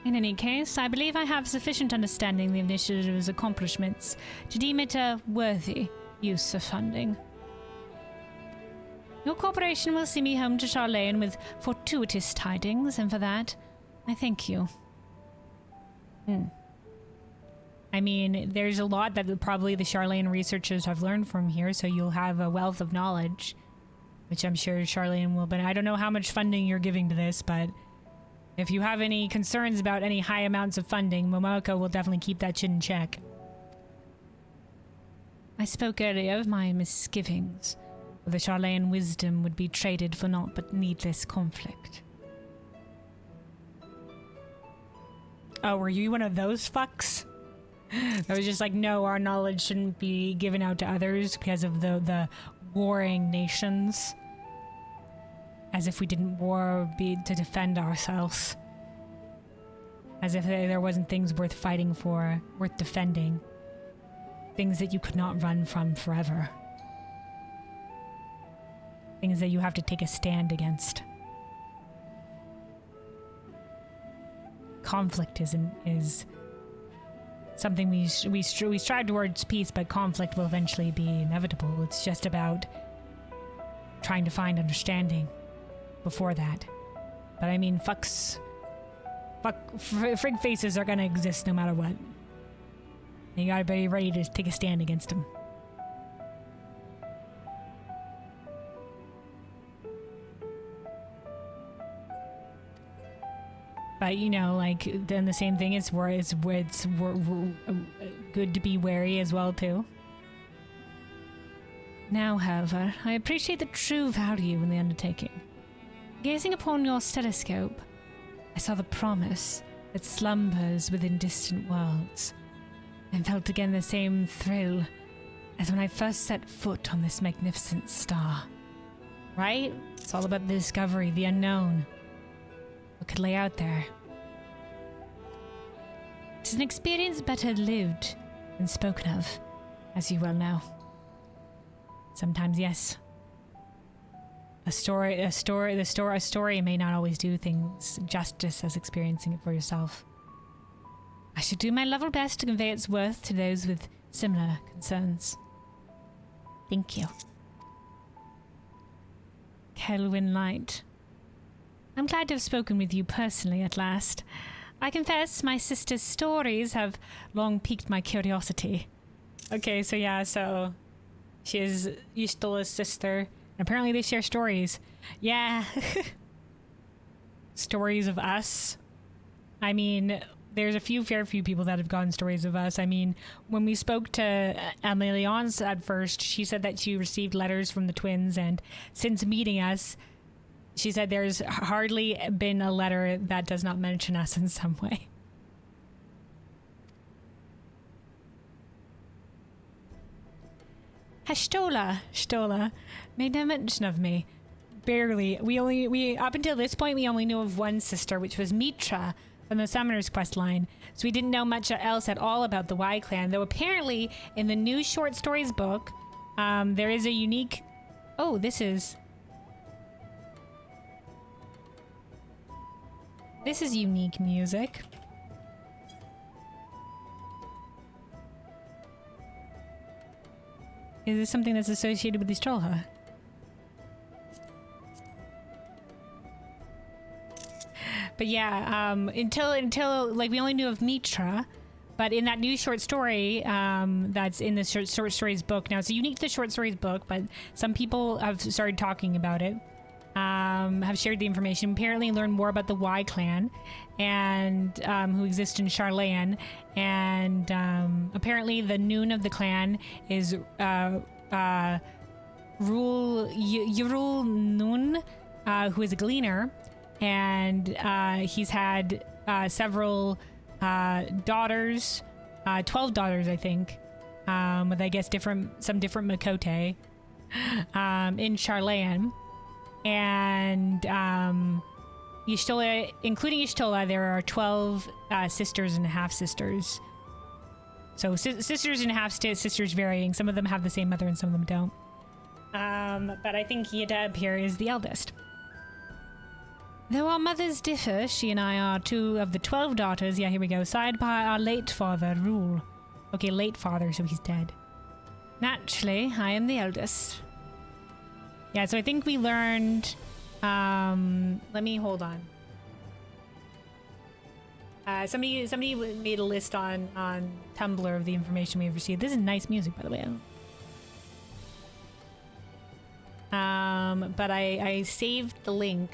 Speaker 1: In any case, I believe I have sufficient understanding of the initiative's accomplishments to deem it a worthy use of funding. Your corporation will see me home to Charlene with fortuitous tidings, and for that, I thank you. I mean, there's a lot that probably the Charlene researchers have learned from here, so you'll have a wealth of knowledge, which I'm sure Charlene will. But I don't know how much funding you're giving to this, but if you have any concerns about any high amounts of funding, Momoko will definitely keep that shit in check. I spoke earlier of my misgivings. The Charlene wisdom would be traded for naught but needless conflict. Oh, were you one of those fucks? I was just like, no, our knowledge shouldn't be given out to others because of the warring nations. As if we didn't war to defend ourselves. As if there wasn't things worth fighting for, worth defending. Things that you could not run from forever. Things that you have to take a stand against. Conflict is something we strive towards peace, but conflict will eventually be inevitable. It's just about trying to find understanding before that. But I mean, frig faces are gonna exist no matter what. You gotta be ready to take a stand against them. But, you know, like, then the same thing is where it's good to be wary as well, too. Now, however, I appreciate the true value in the undertaking. Gazing upon your stethoscope, I saw the promise that slumbers within distant worlds, and felt again the same thrill as when I first set foot on this magnificent star. Right? It's all about the discovery, the unknown. What could lay out there? It is an experience better lived than spoken of, as you well know. Sometimes, yes. A story may not always do things justice as experiencing it for yourself. I should do my level best to convey its worth to those with similar concerns. Thank you. Kelwyn Light. I'm glad to have spoken with you personally at last. I confess my sister's stories have long piqued my curiosity. Okay, so yeah, so she is Ystola's sister. And apparently they share stories. Yeah. Stories of us. I mean, there's a fair few people that have gotten stories of us. I mean, when we spoke to Emiliance at first, she said that she received letters from the twins, and since meeting us, she said there's hardly been a letter that does not mention us in some way. Stola made no mention of me. Barely. We up until this point we only knew of one sister, which was Mitra from the Summoner's Quest line. So we didn't know much else at all about the Y clan, though apparently in the new short stories book, there is a unique... Oh, this is unique music. Is this something that's associated with the Strolha? But yeah, until like we only knew of Mitra, but in that new short story that's in the short stories book. Now it's unique to the short stories book, but some people have started talking about it. Have shared the information, apparently learned more about the Y clan and who exist in Charlene, and apparently the Noon of the clan is Yrul Noon, who is a gleaner, and he's had several daughters, 12 daughters I think, with I guess some different Makote. in Charlayan. And Y'shtola, including Y'shtola, there are 12 sisters and half-sisters. So sisters and half-sisters varying. Some of them have the same mother and some of them don't. But I think Yadeb here is the eldest. Though our mothers differ, she and I are 2 of the 12 daughters. Yeah, here we go. Side by our late father, Rule. Okay, late father, so he's dead. Naturally, I am the eldest. Yeah, so I think we learned... let me hold on. Somebody made a list on Tumblr of the information we've received. This is nice music, by the way. But I saved the link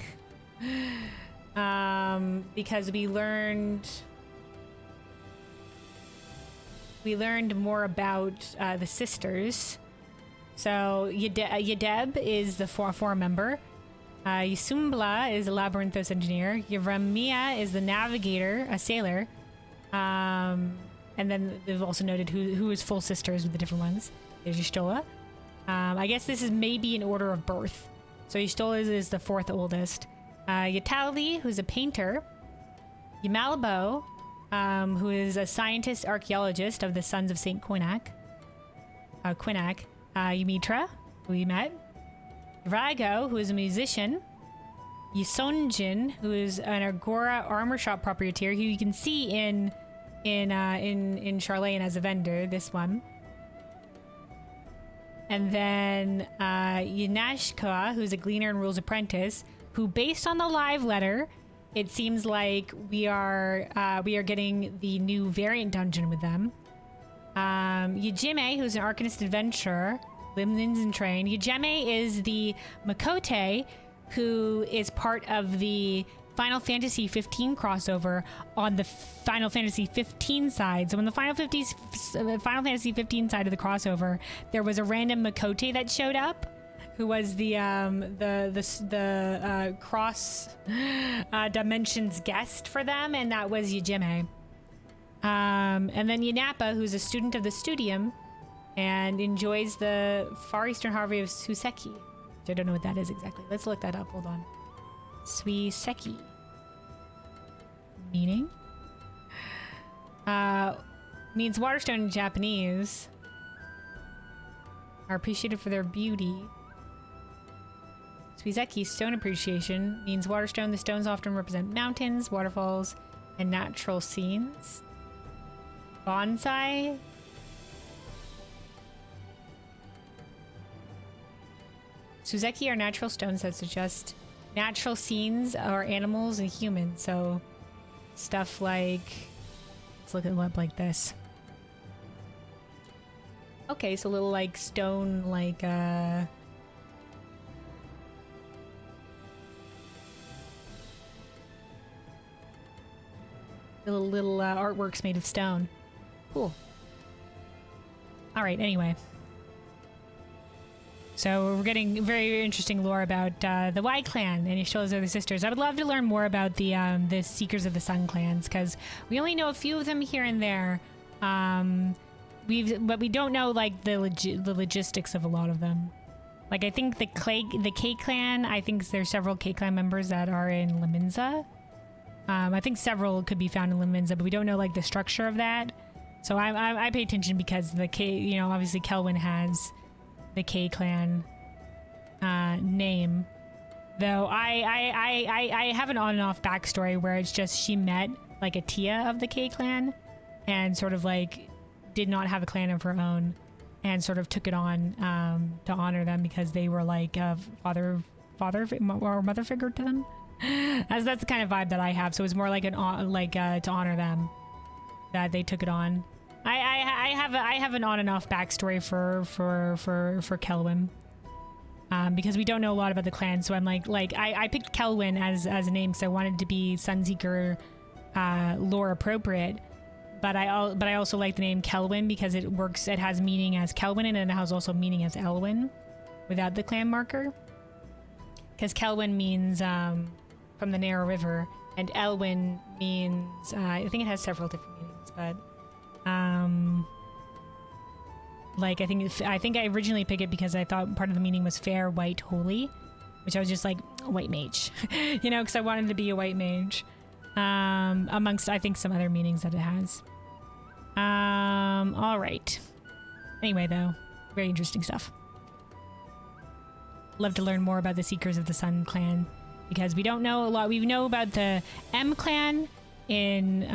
Speaker 1: because we learned more about the sisters. So Yadeb is the 4 member. Yusumbla is a labyrinthos engineer. Yeremia is the navigator, a sailor. And then they've also noted who is full sisters with the different ones. There's Y'shtola. I guess this is maybe in order of birth. So Y'shtola is the 4th oldest. Yatali, who's a painter. Yamalabo, who is a scientist archaeologist of the Sons of Saint Quinac. Ymitra, who we met. Rago, who is a musician. Yisonjin, who is an Agora armor shop proprietor, who you can see in Charlayan as a vendor. This one. And then Yanashka, who's a gleaner and rules apprentice, who, based on the live letter, it seems like we are getting the new variant dungeon with them. Yajime, who's an arcanist adventurer, Limnins and Train. Yajime is the Makote, who is part of the Final Fantasy 15 crossover on the Final Fantasy 15 side. So on the Final Fantasy 15 side of the crossover, there was a random Makote that showed up, who was the cross dimensions guest for them, and that was Yajime. And then Yanapa, who's a student of the Studium and enjoys the Far Eastern Harvey of Suiseki. Which I don't know what that is exactly. Let's look that up. Hold on. Suiseki. Meaning? Means waterstone in Japanese. Are appreciated for their beauty. Suiseki, stone appreciation, means waterstone. The stones often represent mountains, waterfalls, and natural scenes. Bonsai. Suiseki are natural stones that suggest natural scenes or animals and humans. So stuff like, let's look it up like this. Okay, so little like stone, like little artworks made of stone. Cool. All right. Anyway. So we're getting very interesting lore about the Y clan and Y'shtola's other sisters. I would love to learn more about the Seekers of the Sun clans, because we only know a few of them here and there. But we don't know like the logistics of a lot of them. Like I think the K clan. I think there's several K clan members that are in Leminza. I think several could be found in Leminza, but we don't know like the structure of that. So I pay attention because the K, you know, obviously Kelwyn has the K clan name, though I have an on and off backstory where it's just she met like a Tia of the K clan and sort of like did not have a clan of her own and sort of took it on to honor them because they were like a father or mother figure to them. As that's the kind of vibe that I have. So it's more like to honor them that they took it on. I have an on and off backstory for Kelwyn, because we don't know a lot about the clan. So I'm like I picked Kelwyn as a name because I wanted to be Sunseeker lore appropriate, but I also like the name Kelwyn because it works. It has meaning as Kelwyn and it has also meaning as Elwyn, without the clan marker. Because Kelwyn means from the Narrow River, and Elwyn means I think it has several different meanings, but Like, I think I originally picked it because I thought part of the meaning was fair, white, holy, which I was just like, white mage, you know, because I wanted to be a white mage, amongst, I think, some other meanings that it has. All right. Anyway, though, very interesting stuff. Love to learn more about the Seekers of the Sun clan, because we don't know a lot. We know about the M clan in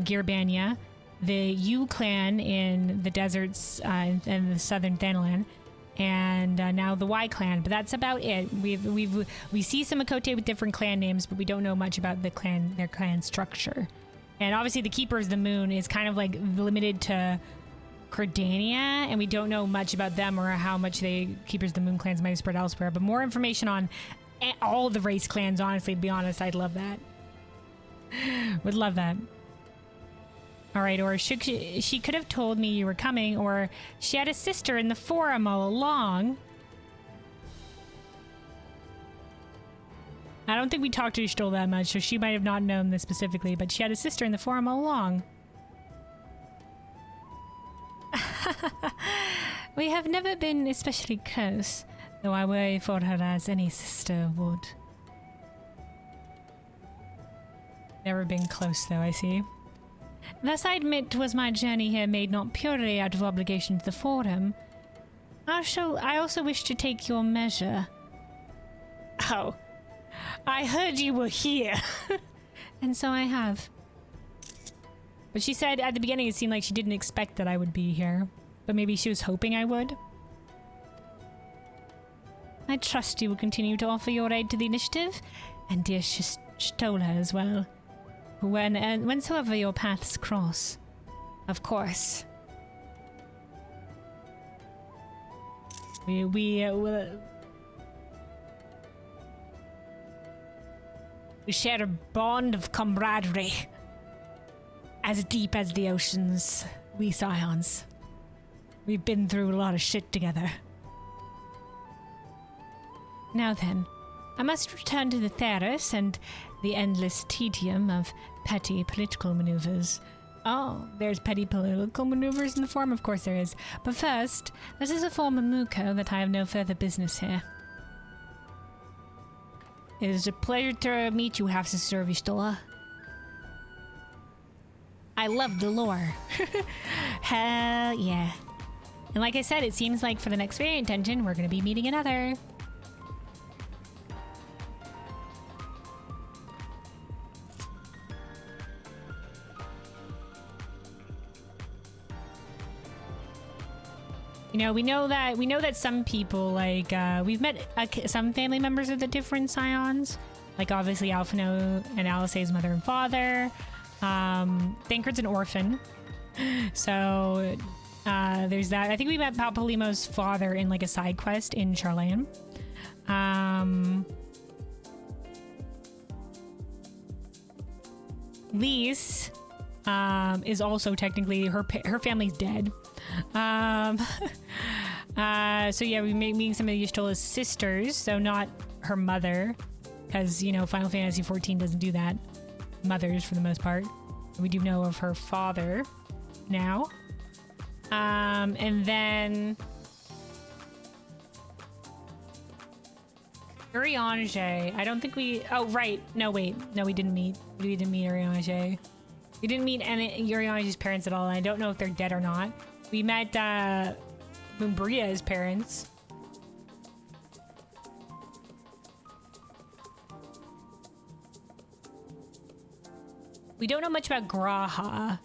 Speaker 1: Gearbania, the U clan in the deserts and the southern Thanalan, and now the Y clan. But that's about it. We see some Akote with different clan names, but we don't know much about their clan structure. And obviously, the Keepers of the Moon is kind of like limited to Credania, and we don't know much about them or how much the Keepers of the Moon clans might have spread elsewhere. But more information on all the race clans, honestly, to be honest, I'd love that. Would love that. All right, or she could have told me you were coming, or she had a sister in the forum all along. I don't think we talked to Ishtal that much, so she might have not known this specifically, but she had a sister in the forum all along. We have never been especially close, though I worry for her as any sister would. Never been close, though, I see. Thus I admit 'twas my journey here made not purely out of obligation to the forum. I also wish to take your measure. Oh, I heard you were here. And so I have. But she said at the beginning it seemed like she didn't expect that I would be here. But maybe she was hoping I would. I trust you will continue to offer your aid to the initiative, and dear Stola as well. Whensoever your paths cross. Of course. We share a bond of camaraderie as deep as the oceans, we Scions. We've been through a lot of shit together. Now then, I must return to the Theros and the endless tedium of petty political maneuvers. Oh, there's petty political maneuvers in the form? Of course there is. But first, this is a former Muko that I have no further business here. It is a pleasure to meet you, half-sister of Ishtola. I love the lore. Hell yeah. And like I said, it seems like for the next variant dungeon, we're going to be meeting another. You know, we know that some people, like, we've met some family members of the different Scions. Like, obviously, Alphino and Alisae's mother and father. Thancred's an orphan. So, there's that. I think we met Palpalimo's father in, like, a side quest in Charlayan. Lise, is also technically, her family's dead. So yeah, we meeting some of Yishtola's sisters, so not her mother, because, you know, Final Fantasy XIV doesn't do that. Mothers, for the most part. We do know of her father now. And then Urianger. I don't think we... Oh, right. No, wait. No, we didn't meet Urianger. We didn't meet Urianger's parents at all, and I don't know if they're dead or not. We met Mumbria's parents. We don't know much about Graha.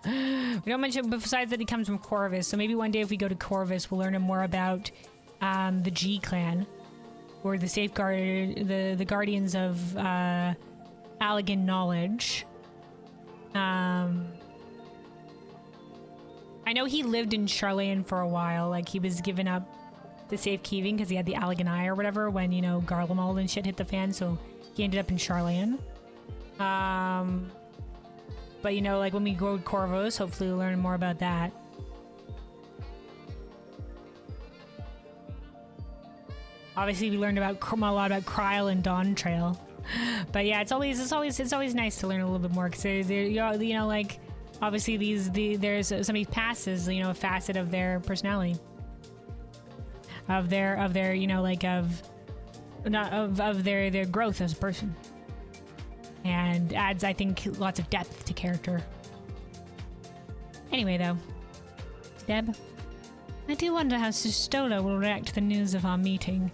Speaker 1: We don't much besides that he comes from Corvus. So maybe one day if we go to Corvus, we'll learn more about the G clan, or the safeguard, the guardians of Allegan knowledge. I know he lived in Charlayan for a while. Like, he was given up the safekeeping because he had the Allegan Eye or whatever when, you know, Garlemald and shit hit the fan, so he ended up in Charlayan. But, you know, like, when we go to Corvus, hopefully we'll learn more about that. Obviously, we learned about a lot about Kryl and Dawntrail. But yeah, it's always nice to learn a little bit more, because you know, like, obviously there's somebody passes, you know, a facet of their personality, of their you know, like of their growth as a person, and adds, I think, lots of depth to character. Anyway, though, Deb, I do wonder how Sistola will react to the news of our meeting.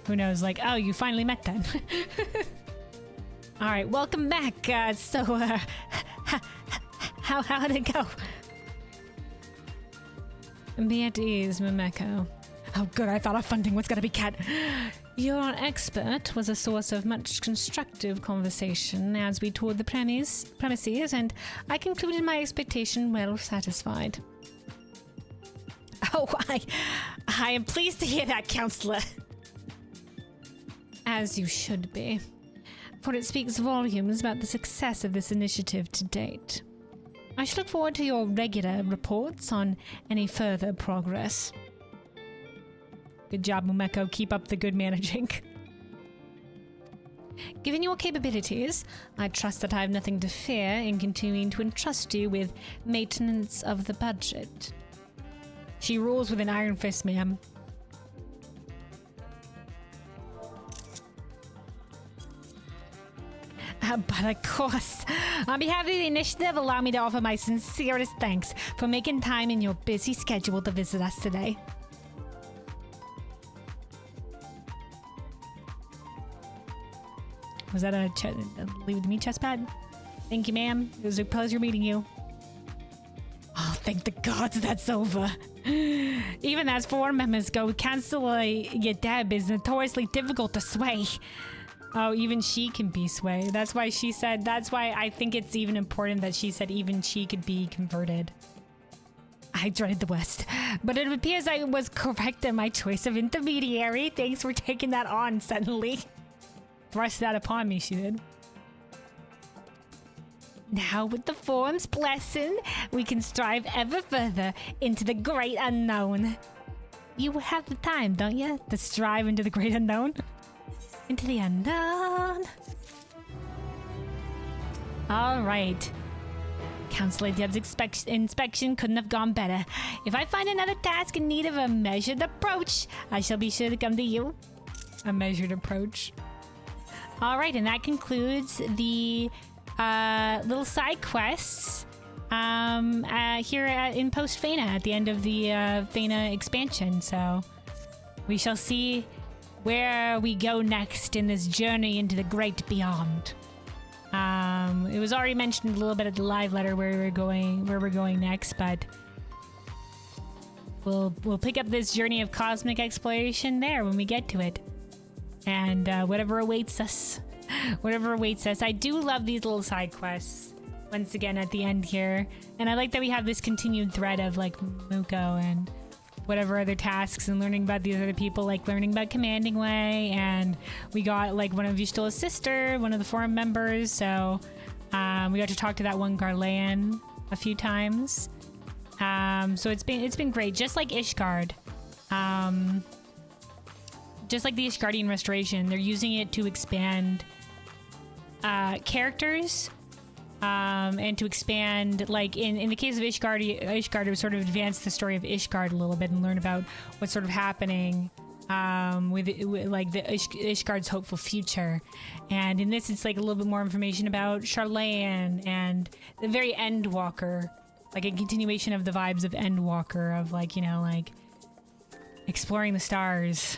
Speaker 1: Who knows? Like, oh, you finally met then. All right, welcome back. How did it go? Be at ease, Mameko. Oh, good. I thought our funding was gonna be cut. Your expert was a source of much constructive conversation as we toured the premises, and I concluded my expectation well satisfied. Oh, I am pleased to hear that, Counselor. As you should be, for it speaks volumes about the success of this initiative to date. I shall look forward to your regular reports on any further progress. Good job, Mumeko. Keep up the good managing. Given your capabilities, I trust that I have nothing to fear in continuing to entrust you with maintenance of the budget. She rules with an iron fist, ma'am. But of course, on behalf of the initiative, allow me to offer my sincerest thanks for making time in your busy schedule to visit us today. Was that a leave with me chest pad? Thank you, ma'am. It was a pleasure meeting you. Oh, thank the gods that's over. Even as forum members go, Chancellor Deb is notoriously difficult to sway. Oh, even she can be swayed. That's why she said, that's why I think it's even important that she said even she could be converted. I dreaded the West, but it appears I was correct in my choice of intermediary. Thanks for taking that on suddenly. Thrust that upon me, she did. Now, with the forum's blessing, we can strive ever further into the great unknown. You have the time, don't you, to strive into the great unknown? Into the unknown. All right. Counselor Deb's inspection couldn't have gone better. If I find another task in need of a measured approach, I shall be sure to come to you. A measured approach. All right, and that concludes the little side quests here in Post Phaenna at the end of the Phaenna expansion. So we shall see where we go next in this journey into the great beyond. It was already mentioned a little bit at the live letter where we're going next, but we'll pick up this journey of cosmic exploration there when we get to it, and whatever awaits us. I do love these little side quests once again at the end here, and I like that we have this continued thread of like Muko and whatever other tasks and learning about these other people, like learning about Commanding Way, and we got like one of Yustola's sister, one of the forum members, so we got to talk to that one Garlean a few times. So it's been great, just like Ishgard. Just like the Ishgardian Restoration, they're using it to expand characters, and to expand, like in the case of Ishgard, it was sort of advance the story of Ishgard a little bit and learn about what's sort of happening with like the Ishgard's hopeful future. And in this, it's like a little bit more information about Charlayan and the very Endwalker, like a continuation of the vibes of Endwalker, of like, you know, like exploring the stars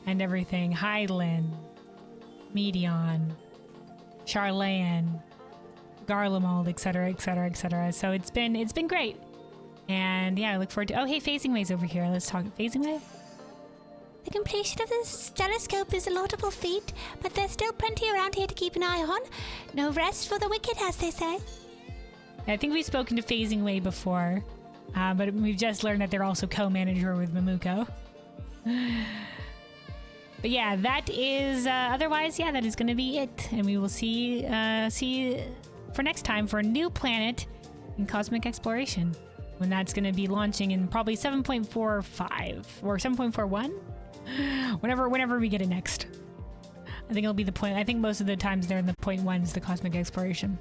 Speaker 1: and everything. Hydaelyn, Medion, Charlayan, Garlemald, etc., etc., etc. So it's been great, and yeah, I look forward to. Oh, hey, Phasing Way's over here. Let's talk Phasing Way.
Speaker 2: The completion of this telescope is a laudable feat, but there's still plenty around here to keep an eye on. No rest for the wicked, as they say.
Speaker 1: I think we've spoken to Phasing Way before, but we've just learned that they're also co-manager with Mamuko. But yeah, that is otherwise, yeah, that is going to be it, and we will see for next time for a new planet in cosmic exploration, when that's going to be launching in probably 7.45 or 7.41, whenever we get it next. I think it'll be the point. I think most of the times they're in the point ones, the cosmic exploration.